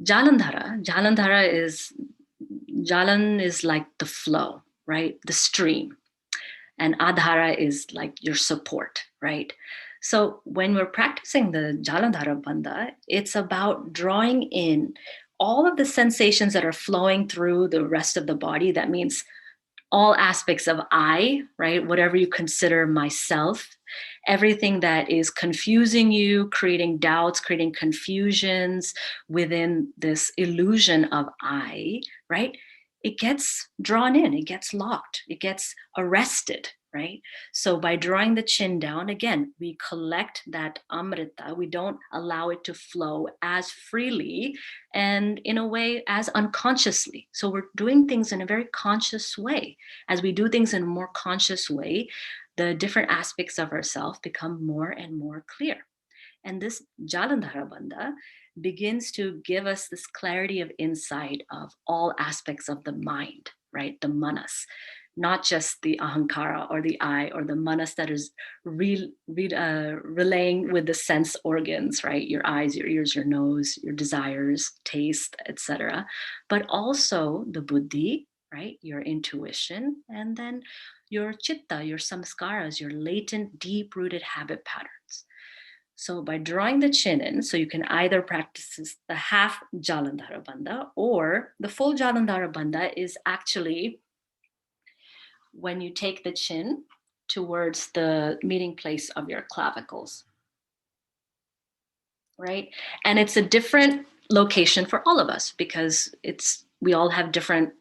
Jalandhara is like the flow, right? The stream. And adhara is like your support, right? So when we're practicing the Jalandhara Bandha, it's about drawing in all of the sensations that are flowing through the rest of the body. That means all aspects of I, right? Whatever you consider myself, Everything that is confusing you, creating doubts, creating confusions within this illusion of I, right? It gets drawn in, it gets locked, it gets arrested, right? So by drawing the chin down, again, we collect that amrita. We don't allow it to flow as freely and in a way as unconsciously. So we're doing things in a very conscious way. As we do things in a more conscious way, the different aspects of ourselves become more and more clear. And this Jalandhara Bandha begins to give us this clarity of insight of all aspects of the mind, right? The manas, not just the ahankara or the I or the manas that is relaying with the sense organs, right? Your eyes, your ears, your nose, your desires, taste, etc. But also the buddhi, right? Your intuition, and then your chitta, your samskaras, your latent, deep-rooted habit patterns. So by drawing the chin in, so you can either practice the half Jalandhara Bandha or the full Jalandhara Bandha is actually when you take the chin towards the meeting place of your clavicles, right? And it's a different location for all of us because we all have different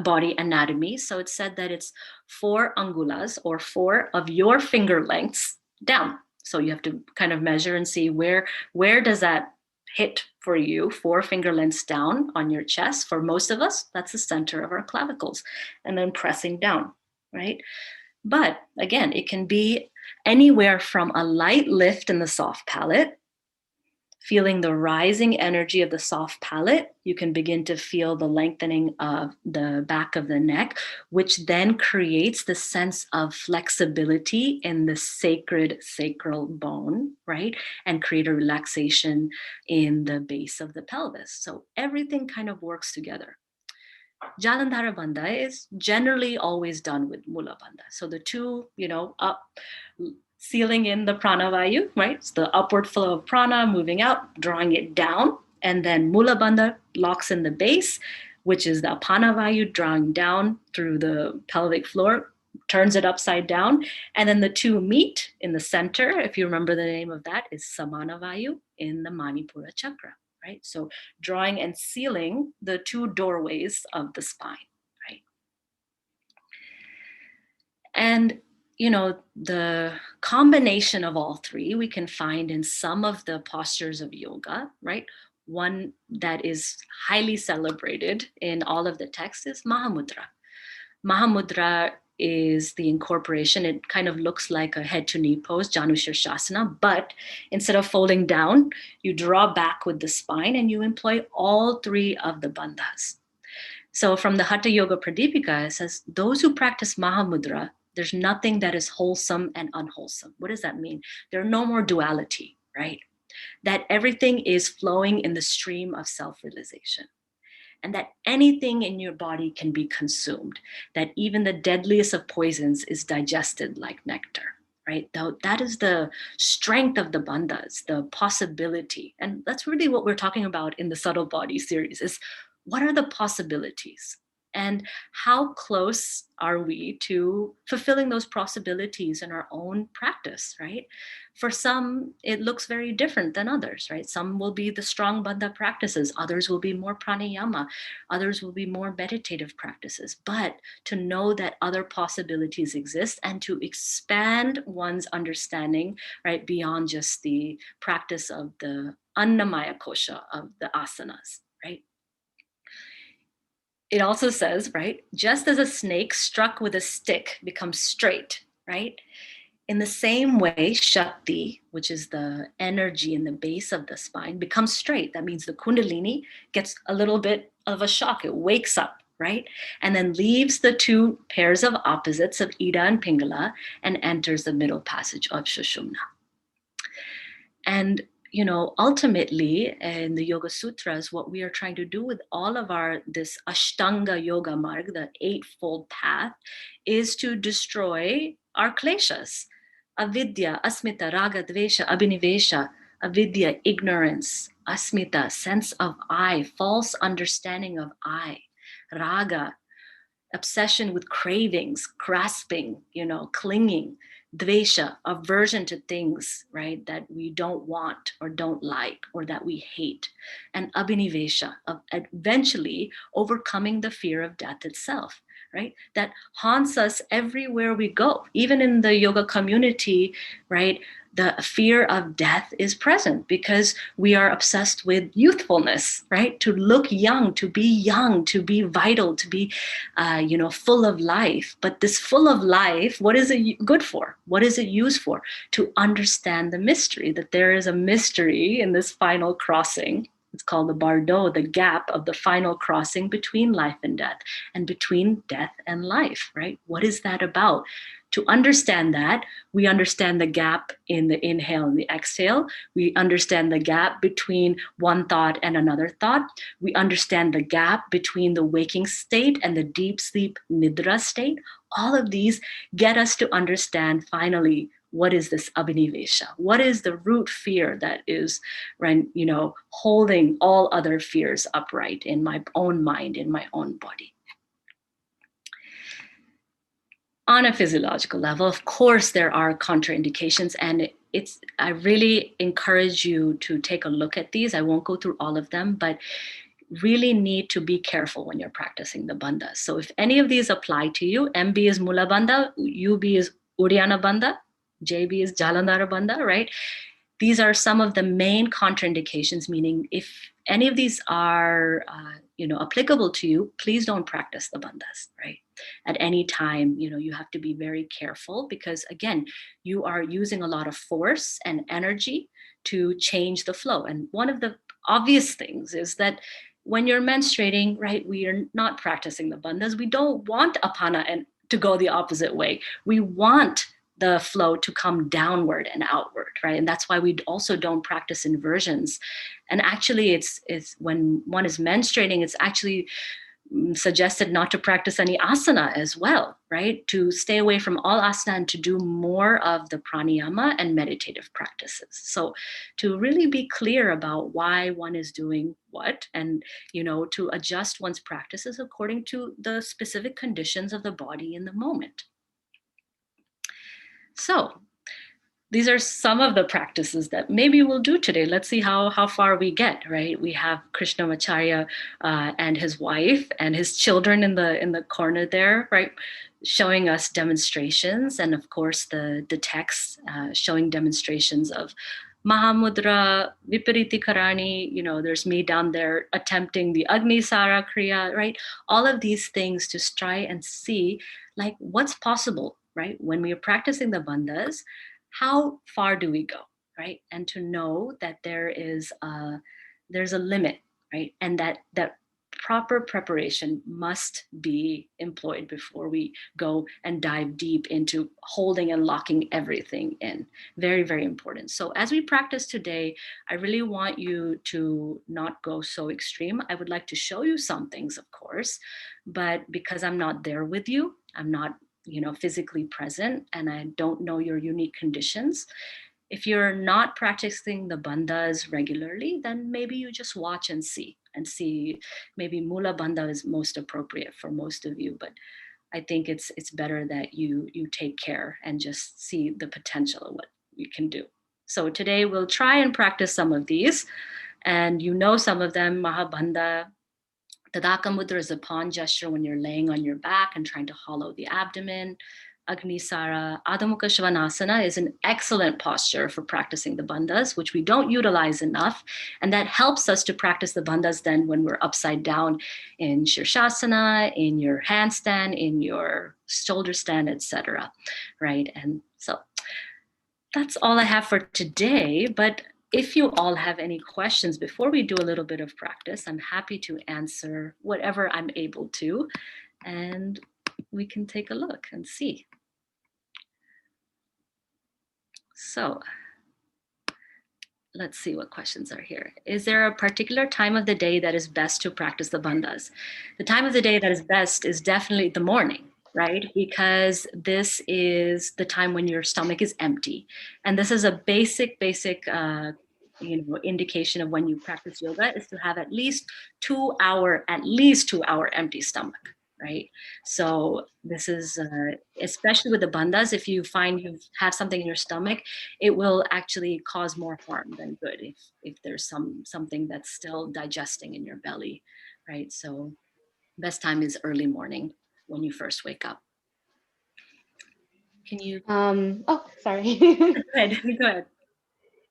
body anatomy. So it's said that it's 4 angulas or 4 of your finger lengths down. So you have to kind of measure and see where does that hit for you, 4 finger lengths down on your chest. For most of us, that's the center of our clavicles, and then pressing down, right? But again, it can be anywhere from a light lift in the soft palate, feeling the rising energy of the soft palate. You can begin to feel the lengthening of the back of the neck, which then creates the sense of flexibility in the sacral bone, right? And create a relaxation in the base of the pelvis. So everything kind of works together. Jalandhara Bandha is generally always done with Mula Bandha. So the two, up, sealing in the prana vayu, right? It's the upward flow of prana moving out, drawing it down. And then Mula Bandha locks in the base, which is the apana vayu, drawing down through the pelvic floor, turns it upside down. And then the two meet in the center. If you remember the name of that, is Samana Vayu in the Manipura chakra. Right? So drawing and sealing the 2 doorways of the spine, right? And, the combination of all 3 we can find in some of the postures of yoga, right? One that is highly celebrated in all of the texts is Mahamudra. Mahamudra is the incorporation. It kind of looks like a head to knee pose, Janu Shirshasana, but instead of folding down, you draw back with the spine and you employ all 3 of the bandhas. So from the Hatha Yoga Pradipika, it says, those who practice Mahamudra, there's nothing that is wholesome and unwholesome. What does that mean? There are no more duality, right? That everything is flowing in the stream of self-realization. And that anything in your body can be consumed, that even the deadliest of poisons is digested like nectar, right? That is the strength of the bandhas, the possibility. And that's really what we're talking about in the Subtle Body series is what are the possibilities? And how close are we to fulfilling those possibilities in our own practice, right? For some, it looks very different than others, right? Some will be the strong bandha practices, others will be more pranayama, others will be more meditative practices. But to know that other possibilities exist and to expand one's understanding, right, beyond just the practice of the annamaya kosha of the asanas, right? It also says, right, just as a snake struck with a stick becomes straight, right? In the same way, Shakti, which is the energy in the base of the spine, becomes straight. That means the Kundalini gets a little bit of a shock. It wakes up, right? And then leaves the 2 pairs of opposites of Ida and Pingala and enters the middle passage of Shushumna. And ultimately in the Yoga Sutras, what we are trying to do with all of this Ashtanga Yoga Marg, the 8-fold path, is to destroy our kleshas, avidya, asmita, raga, dvesha, abhinivesha, avidya, ignorance, asmita, sense of I, false understanding of I, raga, obsession with cravings, grasping, clinging, dvesha, aversion to things, right, that we don't want or don't like or that we hate, and abhinivesha, of eventually overcoming the fear of death itself, right, that haunts us everywhere we go. Even in the yoga community, right, the fear of death is present because we are obsessed with youthfulness, right? To look young, to be vital, to be, full of life. But this full of life, what is it good for? What is it used for? To understand the mystery, that there is a mystery in this final crossing. It's called the bardo, the gap of the final crossing between life and death, and between death and life, right? What is that about? To understand that, we understand the gap in the inhale and the exhale. We understand the gap between one thought and another thought. We understand the gap between the waking state and the deep sleep nidra state. All of these get us to understand finally, what is this abhinivesha? What is the root fear that is, holding all other fears upright in my own mind, in my own body? On a physiological level, of course, there are contraindications, and I really encourage you to take a look at these. I won't go through all of them, but really need to be careful when you're practicing the bandhas. So if any of these apply to you, MB is Mula Bandha, UB is Uddiyana Bandha, JB is Jalandhara Bandha, right? These are some of the main contraindications, meaning if any of these are applicable to you, please don't practice the bandhas, right? At any time, you have to be very careful because, again, you are using a lot of force and energy to change the flow. And one of the obvious things is that when you're menstruating, right, we are not practicing the bandhas. We don't want apana and to go the opposite way. We want the flow to come downward and outward, right? And that's why we also don't practice inversions. And actually, it's when one is menstruating, it's actually suggested not to practice any asana as well, right? To stay away from all asana and to do more of the pranayama and meditative practices. So to really be clear about why one is doing what, and to adjust one's practices according to the specific conditions of the body in the moment. So these are some of the practices that maybe we'll do today. Let's see how far we get, right? We have Krishnamacharya and his wife and his children in the corner there, right? Showing us demonstrations, and of course the text showing demonstrations of Mahamudra, Vipariti Karani, there's me down there attempting the Agni Sara Kriya, right? All of these things to try and see like what's possible, right? When we are practicing the bandhas, how far do we go, right? And to know that there's a limit, right? And that proper preparation must be employed before we go and dive deep into holding and locking everything in. Very, very important. So as we practice today, I really want you to not go so extreme. I would like to show you some things, of course, but because I'm not there with you, I'm not physically present, and I don't know your unique conditions. If you're not practicing the bandhas regularly, then maybe you just watch and see maybe Mula Bandha is most appropriate for most of you, but I think it's better that you take care and just see the potential of what you can do. So today we'll try and practice some of these, and some of them. Mahabandha. Tadaka Mudra is a pawn gesture when you're laying on your back and trying to hollow the abdomen. Agnisara, Adho Mukha Svanasana is an excellent posture for practicing the bandhas, which we don't utilize enough. And that helps us to practice the bandhas then when we're upside down in Shirshasana, in your handstand, in your shoulder stand, etc. Right? And so that's all I have for today. But if you all have any questions before we do a little bit of practice, I'm happy to answer whatever I'm able to, and we can take a look and see. So let's see what questions are here. Is there a particular time of the day that is best to practice the bandhas? The time of the day that is best is definitely the morning, right? Because this is the time when your stomach is empty. And this is a basic indication of when you practice yoga is to have at least 2 hour empty stomach, right? So this is, especially with the bandhas, if you find you have something in your stomach, it will actually cause more harm than good if there's something that's still digesting in your belly, right? So best time is early morning when you first wake up. Can you Oh, sorry. go ahead? Go ahead.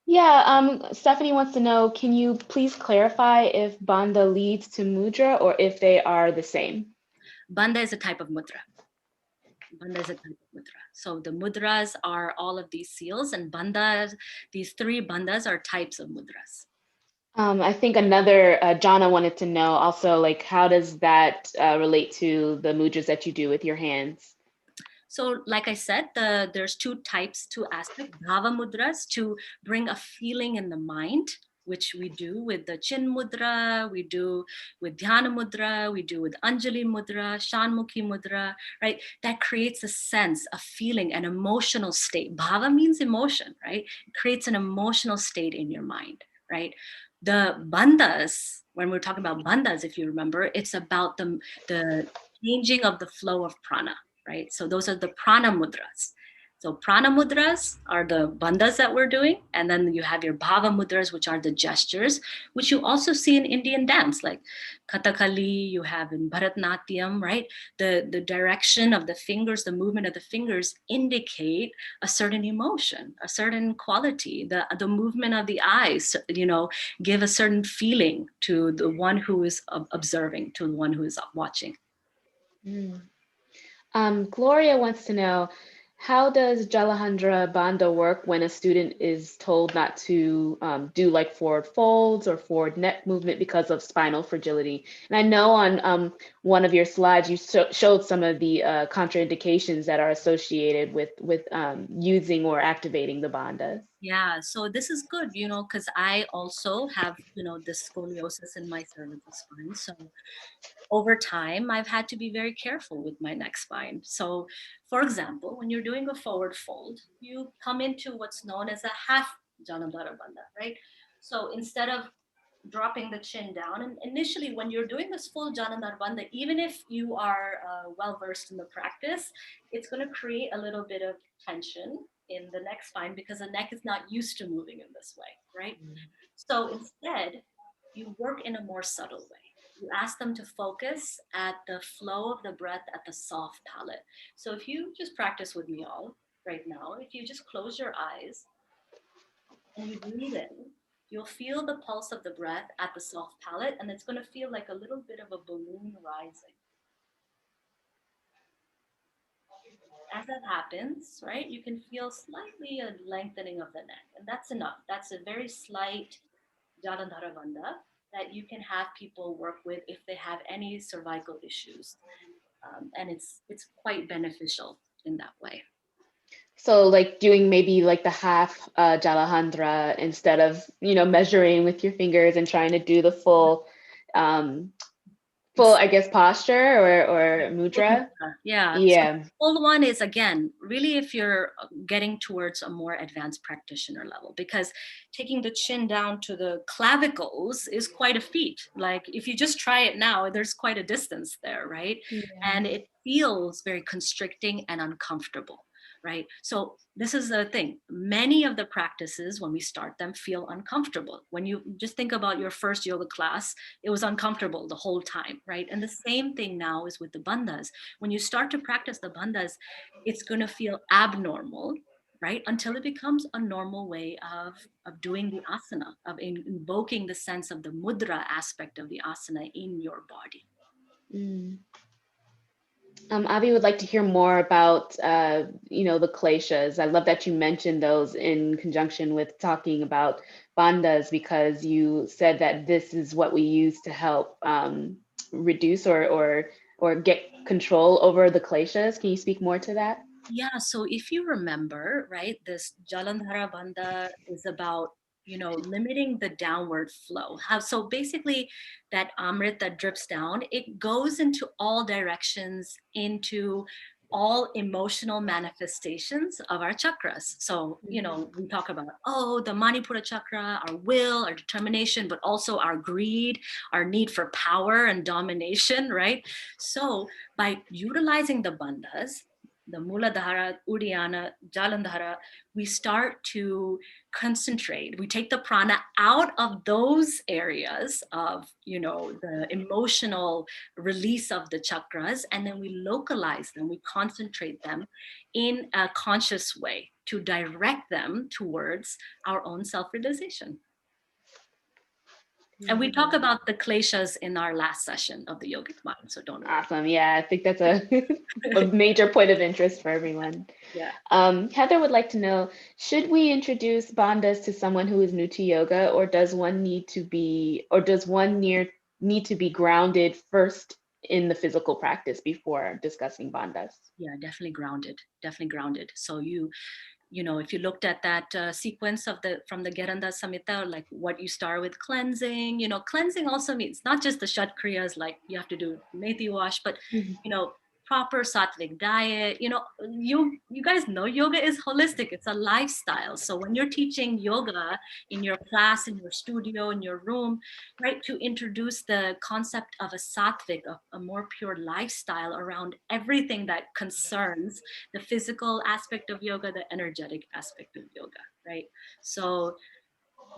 Yeah, Stephanie wants to know, can you please clarify if Bandha leads to mudra or if they are the same? Bandha is a type of mudra. Bandha is a type of mudra. So the mudras are all of these seals, and bandhas, these three bandhas are types of mudras. I think another Jana wanted to know also, like, how does that relate to the mudras that you do with your hands? So, like I said, there's two types, two aspects. Bhava mudras to bring a feeling in the mind, which we do with the chin mudra, we do with dhyana mudra, we do with anjali mudra, shanmukhi mudra, right? That creates a sense, a feeling, an emotional state. Bhava means emotion, right? It creates an emotional state in your mind, right? The bandhas, when we're talking about bandhas, if you remember, it's about the changing of the flow of prana, right? So those are the prana mudras. So prana mudras are the bandhas that we're doing, and then you have your bhava mudras, which are the gestures, which you also see in Indian dance, like Kathakali. You have in Bharatnatyam, right? The direction of the fingers, the movement of the fingers indicate a certain emotion, a certain quality. The movement of the eyes, give a certain feeling to the one who is observing, to the one who is watching. Mm. Gloria wants to know, how does Jalandhara Bandha work when a student is told not to do like forward folds or forward neck movement because of spinal fragility? And I know on one of your slides you showed some of the contraindications that are associated with using or activating the bandhas. Yeah, so this is good, because I also have, this scoliosis in my cervical spine. So over time, I've had to be very careful with my neck spine. So, for example, when you're doing a forward fold, you come into what's known as a half Jalandhara Bandha, right? So instead of dropping the chin down, and initially when you're doing this full Jalandhara Bandha, even if you are well versed in the practice, it's going to create a little bit of tension in the neck spine because the neck is not used to moving in this way, right? So instead, you work in a more subtle way. You ask them to focus at the flow of the breath at the soft palate. So if you just practice with me all right now, if you just close your eyes and you breathe in, you'll feel the pulse of the breath at the soft palate, and it's going to feel like a little bit of a balloon rising. As that happens, right, you can feel slightly a lengthening of the neck, and that's enough. That's a very slight Jalandhara Bandha that you can have people work with if they have any cervical issues, and it's quite beneficial in that way. So like doing maybe like the half Jalandhara instead of, measuring with your fingers and trying to do the um, full, I guess, posture or mudra. Yeah. So Yeah. full one is, again, really if you're getting towards a more advanced practitioner level, because taking the chin down to the clavicles is quite a feat. Like if you just try it now, there's quite a distance there, right? Yeah. And it feels very constricting and uncomfortable, right? So this is the thing. Many of the practices, when we start them, feel uncomfortable. When you just think about your first yoga class, it was uncomfortable the whole time, right? And the same thing now is with the bandhas. When you start to practice the bandhas, it's going to feel abnormal, right? Until it becomes a normal way of doing the asana, of invoking the sense of the mudra aspect of the asana in your body. Mm. Avi would like to hear more about, the kleshas. I love that you mentioned those in conjunction with talking about bandhas because you said that this is what we use to help reduce or get control over the kleshas. Can you speak more to that? Yeah, so if you remember, right, this Jalandhara Bandha is about, limiting the downward flow. So basically that Amrit that drips down, it goes into all directions into all emotional manifestations of our chakras. So, you know, we talk about, oh, the Manipura chakra, our will, our determination, but also our greed, our need for power and domination, right? So by utilizing the bandhas, the Mula Dhara, Uddiyana, Jalandhara, we start to concentrate. We take the prana out of those areas of, you know, the emotional release of the chakras, and then we localize them, we concentrate them in a conscious way to direct them towards our own self-realization. And we talk about the kleshas in our last session of the yogic mind, so don't worry. Awesome. Yeah, I think that's a major point of interest for everyone. Yeah. Heather would like to know, should we introduce bandhas to someone who is new to yoga, or does one need to be grounded first in the physical practice before discussing bandhas? Yeah, definitely grounded. So you know, if you looked at that sequence of from the Geranda Samhita, like what you start with cleansing, you know, cleansing also means not just the Shat Kriyas, like you have to do methi wash, but, you know, proper sattvic diet. You know, you guys know yoga is holistic. It's a lifestyle. So when you're teaching yoga in your class, in your studio, in your room, right, to introduce the concept of a sattvic, a more pure lifestyle around everything that concerns the physical aspect of yoga, the energetic aspect of yoga, right? So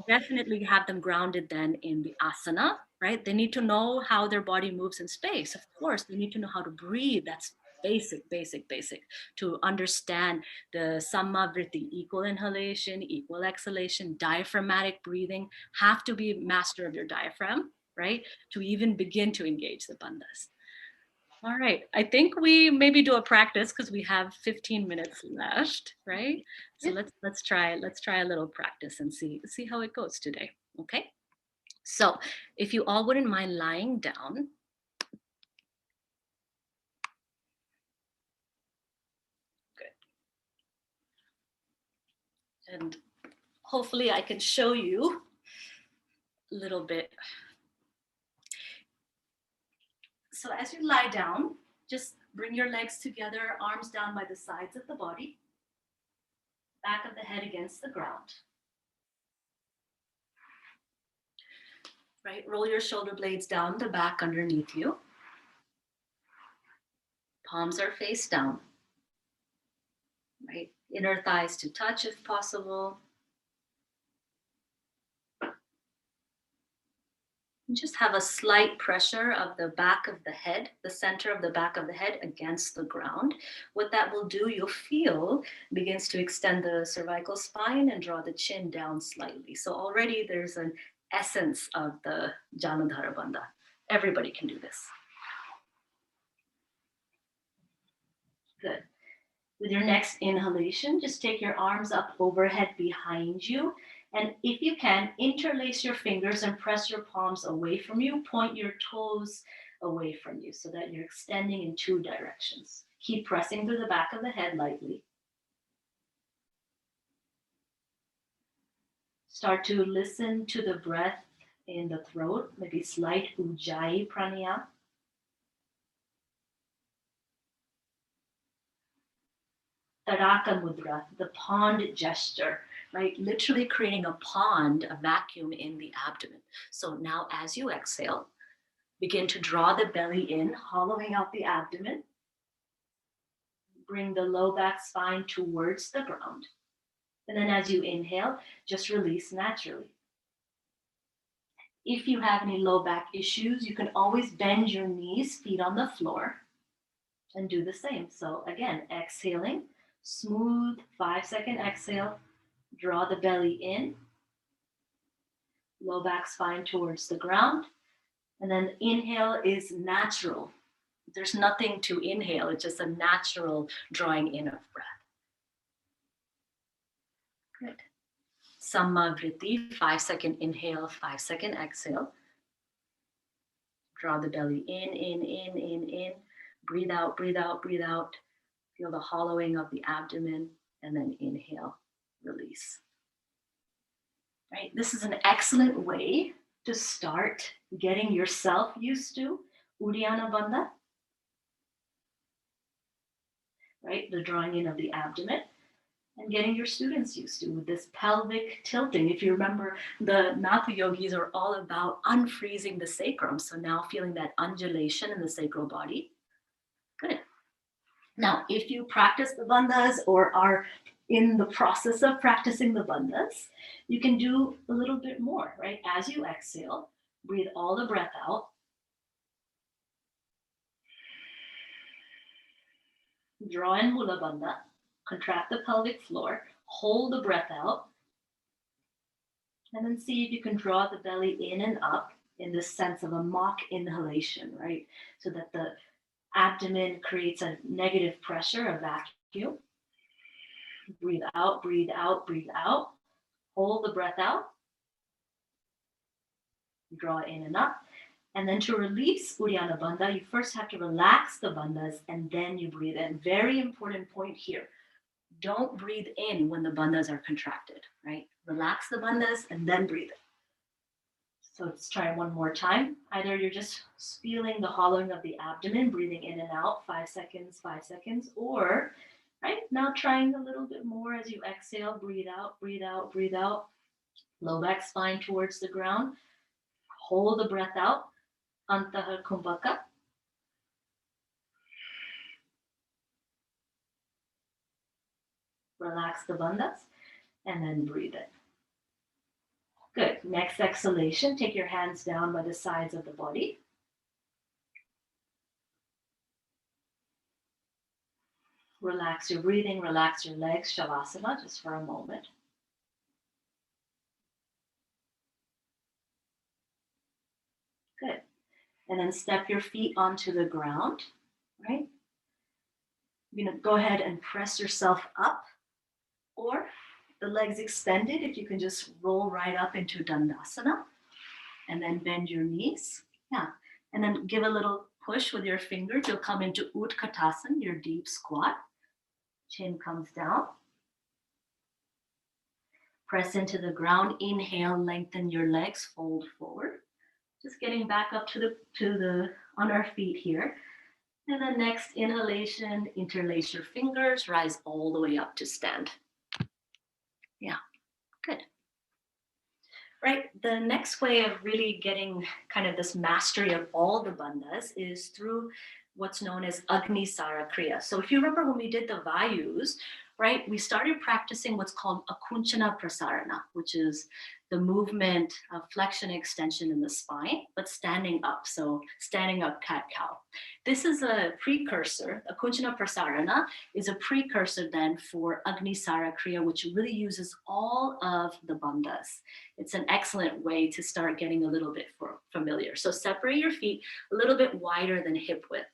definitely have them grounded then in the asana, right? They need to know how their body moves in space. Of course, they need to know how to breathe. That's basic to understand the samma-vritti, equal inhalation, equal exhalation, diaphragmatic breathing. Have to be master of your diaphragm, right? To even begin to engage the bandhas. All right, I think we maybe do a practice because we have 15 minutes left, right? So let's try a little practice and see how it goes today. Okay. So if you all wouldn't mind lying down. Good. And hopefully I can show you a little bit. So as you lie down, just bring your legs together, arms down by the sides of the body, back of the head against the ground. Right, roll your shoulder blades down the back underneath you. Palms are face down. Right, inner thighs to touch if possible. And just have a slight pressure of the back of the head, the center of the back of the head against the ground. What that will do, you'll feel, begins to extend the cervical spine and draw the chin down slightly. So already there's an essence of the Jalandhara Bandha. Everybody can do this. Good. With your next inhalation, just take your arms up overhead behind you. And if you can, interlace your fingers and press your palms away from you. Point your toes away from you so that you're extending in two directions. Keep pressing through the back of the head lightly. Start to listen to the breath in the throat, maybe slight ujjayi pranayama. Taraka mudra, the pond gesture, right? Literally creating a pond, a vacuum in the abdomen. So now as you exhale, begin to draw the belly in, hollowing out the abdomen. Bring the low back spine towards the ground. And then as you inhale, just release naturally. If you have any low back issues, you can always bend your knees, feet on the floor, and do the same. So again, exhaling, smooth 5-second exhale, draw the belly in, low back spine towards the ground, and then inhale is natural. There's nothing to inhale, it's just a natural drawing in of breath. Good. Samma-vritti, 5-second inhale, 5-second exhale. Draw the belly in. Breathe out, breathe out, breathe out. Feel the hollowing of the abdomen, and then inhale, release. Right? This is an excellent way to start getting yourself used to Uddiyana Bandha. right? The drawing in of the abdomen, and getting your students used to with this pelvic tilting. If you remember, the Natha yogis are all about unfreezing the sacrum. So now feeling that undulation in the sacral body. Good. Now, if you practice the bandhas or are in the process of practicing the bandhas, you can do a little bit more, right? As you exhale, breathe all the breath out. Draw in Mula Bandha, contract the pelvic floor, hold the breath out, and then see if you can draw the belly in and up in this sense of a mock inhalation, right? So that the abdomen creates a negative pressure, a vacuum. Breathe out, breathe out, breathe out. Hold the breath out. Draw in and up. And then to release Uddiyana Bandha, you first have to relax the bandhas and then you breathe in. Very important point here. Don't breathe in when the bandhas are contracted, right? Relax the bandhas and then breathe in. So let's try one more time. Either you're just feeling the hollowing of the abdomen, breathing in and out, 5 seconds, or right now trying a little bit more as you exhale, breathe out, breathe out, breathe out. Low back spine towards the ground. Hold the breath out. Antaha Kumbhaka. Relax the bandhas and then breathe in. Good. Next exhalation, take your hands down by the sides of the body. Relax your breathing, relax your legs, Shavasana, just for a moment. Good. And then step your feet onto the ground, right? You're going to go ahead and press yourself up, or the legs extended, if you can just roll right up into Dandasana, and then bend your knees. Yeah. And then give a little push with your fingers. You'll come into Utkatasana, your deep squat. Chin comes down. Press into the ground. Inhale, lengthen your legs, fold forward. Just getting back up to the on our feet here. And then next inhalation, interlace your fingers, rise all the way up to stand. Yeah, good. Right, the next way of really getting kind of this mastery of all the bandhas is through what's known as Agnisara Kriya. So if you remember when we did the Vayus, right, we started practicing what's called Akunchana Prasarana, which is the movement of flexion and extension in the spine, but standing up. So standing up cat-cow. This is a precursor. Akunchana Prasarana is a precursor then for Agnisara Kriya, which really uses all of the bandhas. It's an excellent way to start getting a little bit familiar. So separate your feet a little bit wider than hip width,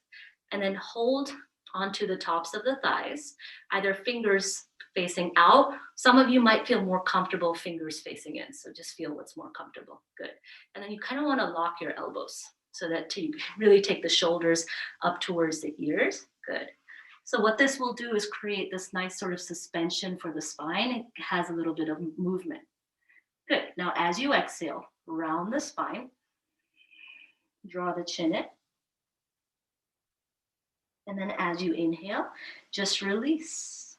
and then hold onto the tops of the thighs, either fingers facing out. Some of you might feel more comfortable fingers facing in, so just feel what's more comfortable. Good. And then you kind of want to lock your elbows so that you really take the shoulders up towards the ears. Good. So what this will do is create this nice sort of suspension for the spine. It has a little bit of movement. Good. Now as you exhale, round the spine, draw the chin in. And then as you inhale, just release.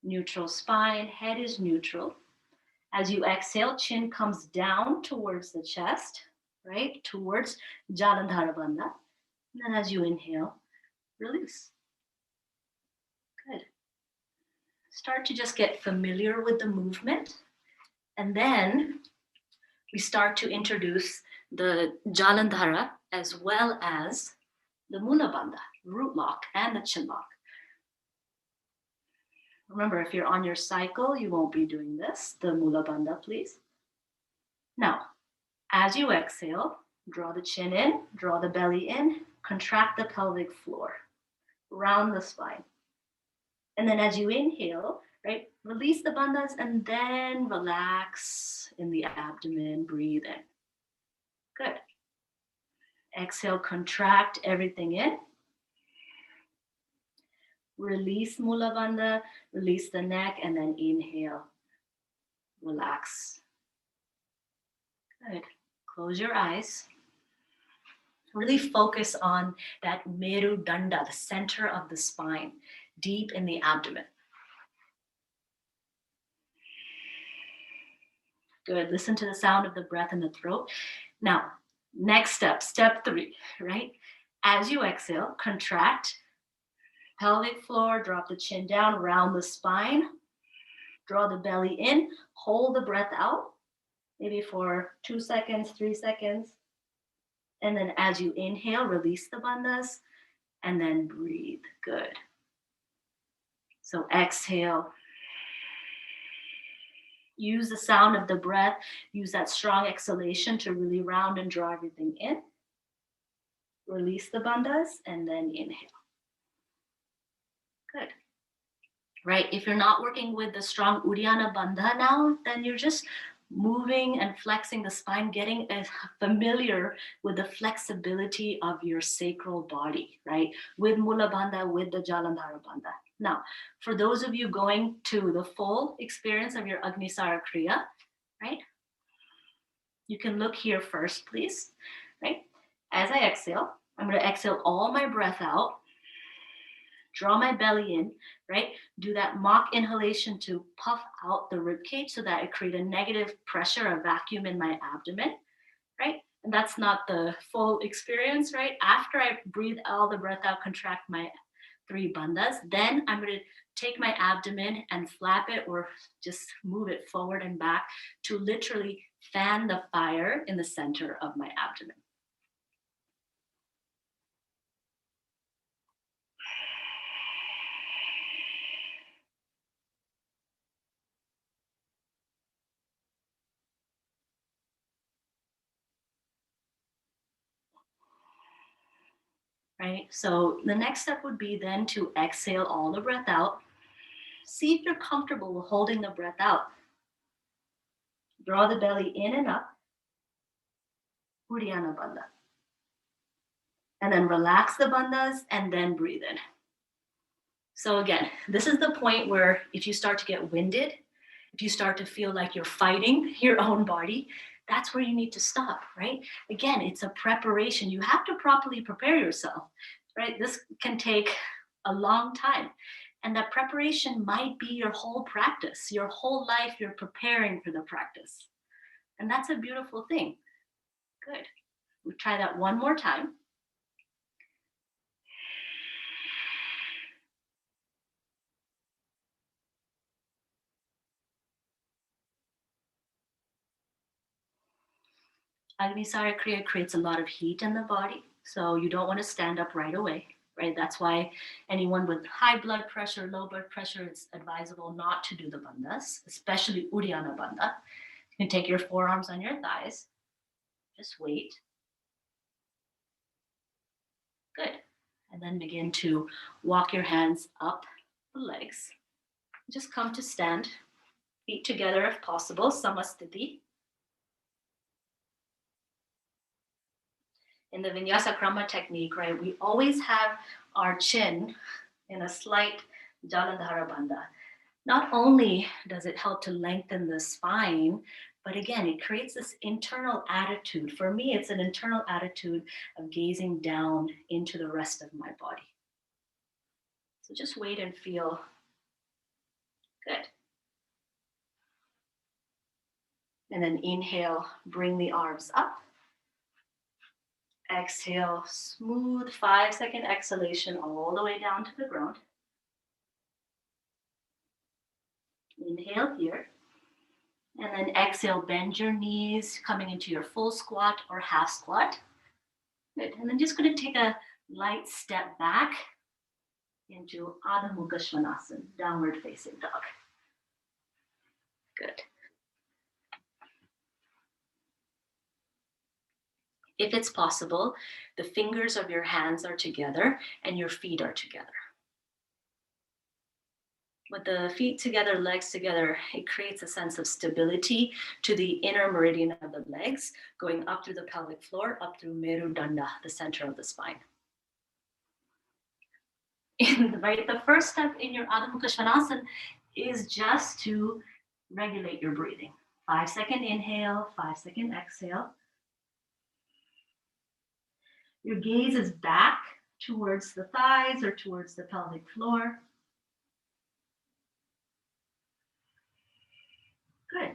Neutral spine, head is neutral. As you exhale, chin comes down towards the chest, right? Towards Jalandhara Bandha. And then as you inhale, release. Good. Start to just get familiar with the movement. And then we start to introduce the Jalandhara as well as the Mula Bandha, root lock, and the chin lock. Remember, if you're on your cycle, you won't be doing this. The Mula Bandha, please. Now, as you exhale, draw the chin in, draw the belly in, contract the pelvic floor, round the spine. And then as you inhale, right, release the bandhas and then relax in the abdomen, breathe in. Good. Exhale, contract everything in. Release Mula Bandha, release the neck, and then inhale. Relax. Good. Close your eyes. Really focus on that Meru Danda, the center of the spine. deep in the abdomen. Good. Listen to the sound of the breath in the throat. Now, next step, step 3, right? As you exhale, contract pelvic floor, drop the chin down, round the spine, draw the belly in, hold the breath out, maybe for 2 seconds, 3 seconds. And then as you inhale, release the bandhas and then breathe. Good. So exhale. Use the sound of the breath. Use that strong exhalation to really round and draw everything in. Release the bandhas and then inhale. Good. Right? If you're not working with the strong Uddiyana Bandha now, then you're just moving and flexing the spine, getting familiar with the flexibility of your sacral body, right? With Mula Bandha, with the Jalandhara Bandha. Now, for those of you going to the full experience of your Agnisara Kriya, right? You can look here first, please, right? As I exhale, I'm going to exhale all my breath out. Draw my belly in, right? Do that mock inhalation to puff out the rib cage so that I create a negative pressure, a vacuum in my abdomen, right? And that's not the full experience, right? After I breathe all the breath out, contract my 3 bandhas, then I'm going to take my abdomen and flap it or just move it forward and back to literally fan the fire in the center of my abdomen. Right? So the next step would be then to exhale all the breath out. See if you're comfortable with holding the breath out. Draw the belly in and up. Uddiyana Bandha. And then relax the bandhas and then breathe in. So again, this is the point where if you start to get winded, if you start to feel like you're fighting your own body, that's where you need to stop, right? Again, it's a preparation. You have to properly prepare yourself, right? This can take a long time. And that preparation might be your whole practice. Your whole life, you're preparing for the practice. And that's a beautiful thing. Good. We'll try that one more time. Agnisara Kriya creates a lot of heat in the body, so you don't want to stand up right away, right? That's why anyone with high blood pressure, low blood pressure, it's advisable not to do the bandhas, especially Uddiyana Bandha. You can take your forearms on your thighs. Just wait. Good. And then begin to walk your hands up the legs. Just come to stand, feet together if possible, Samasthiti. In the Vinyasa Krama technique, right, we always have our chin in a slight Jalandhara Bandha. Not only does it help to lengthen the spine, but again, it creates this internal attitude. For me, it's an internal attitude of gazing down into the rest of my body. So just wait and feel good. And then inhale, bring the arms up. Exhale, smooth 5-second exhalation all the way down to the ground. Inhale here. And then exhale, bend your knees, coming into your full squat or half squat. Good. And then just going to take a light step back into Adho Mukha Svanasana, downward facing dog. Good. If it's possible, the fingers of your hands are together and your feet are together. With the feet together, legs together, it creates a sense of stability to the inner meridian of the legs, going up through the pelvic floor, up through Merudanda, the center of the spine. Right, the first step in your Adho Mukha Svanasana is just to regulate your breathing. 5-second inhale, 5-second exhale. Your gaze is back towards the thighs or towards the pelvic floor. Good.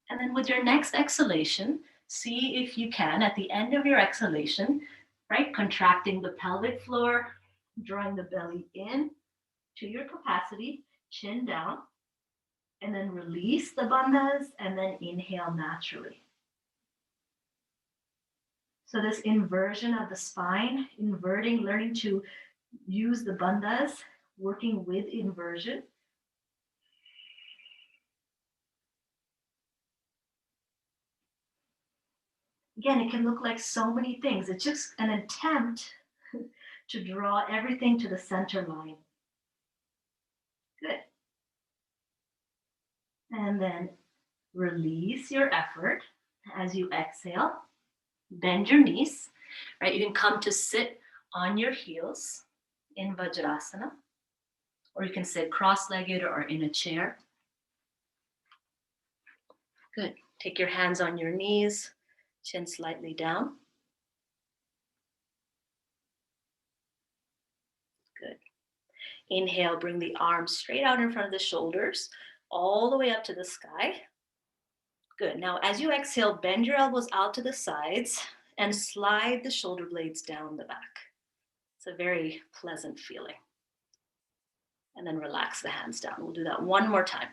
And then with your next exhalation, see if you can, at the end of your exhalation, right, contracting the pelvic floor, drawing the belly in to your capacity, chin down, and then release the bandhas, and then inhale naturally. So this inversion of the spine, inverting, learning to use the bandhas, working with inversion. Again, it can look like so many things. It's just an attempt to draw everything to the center line. Good. And then release your effort as you exhale. Bend your knees, right? You can come to sit on your heels in Vajrasana, or you can sit cross-legged or in a chair. Good. Take your hands on your knees, chin slightly down. Good. Inhale, bring the arms straight out in front of the shoulders, all the way up to the sky. Good. Now, as you exhale, bend your elbows out to the sides and slide the shoulder blades down the back. It's a very pleasant feeling. And then relax the hands down. We'll do that one more time.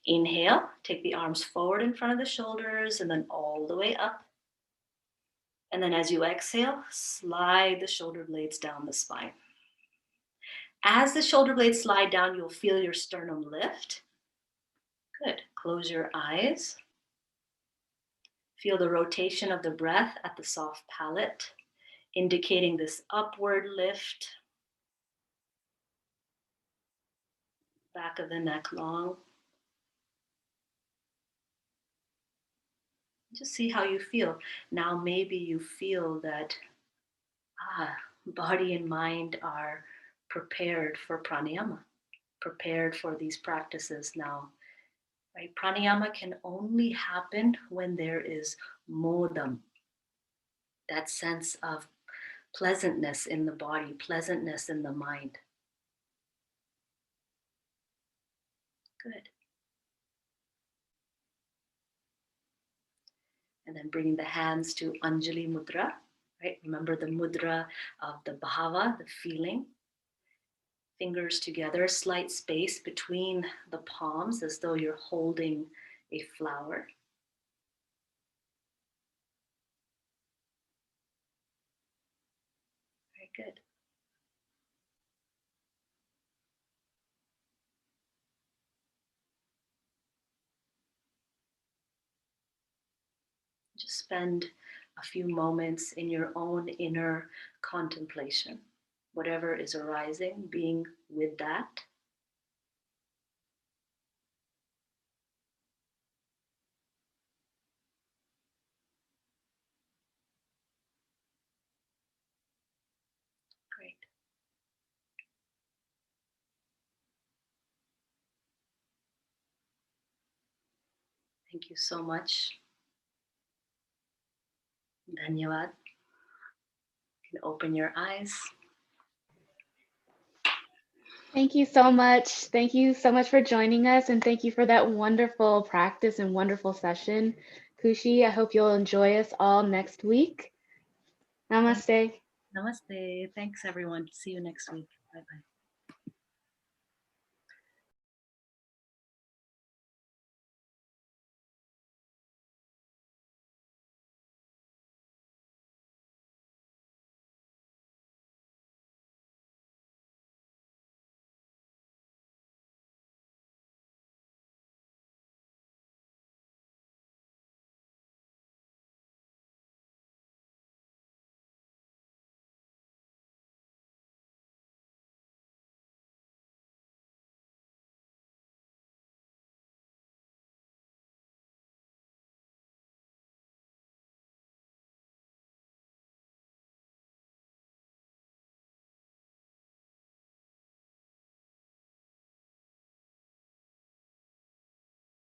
Inhale, take the arms forward in front of the shoulders and then all the way up. And then as you exhale, slide the shoulder blades down the spine. As the shoulder blades slide down, you'll feel your sternum lift. Good. Close your eyes. Feel the rotation of the breath at the soft palate, indicating this upward lift. Back of the neck long. Just see how you feel. Now maybe you feel that body and mind are prepared for pranayama, prepared for these practices now. Right? Pranayama can only happen when there is modam, that sense of pleasantness in the body, pleasantness in the mind. Good. And then bringing the hands to Anjali Mudra, right? Remember the mudra of the bhava, the feeling. Fingers together, slight space between the palms as though you're holding a flower. Very good. Just spend a few moments in your own inner contemplation. Whatever is arising, being with that. Great. Thank you so much. Dhanyavad. You can open your eyes. Thank you so much. Thank you so much for joining us, and thank you for that wonderful practice and wonderful session. Kushi, I hope you'll enjoy us all next week. Namaste. Namaste. Thanks, everyone. See you next week. Bye-bye.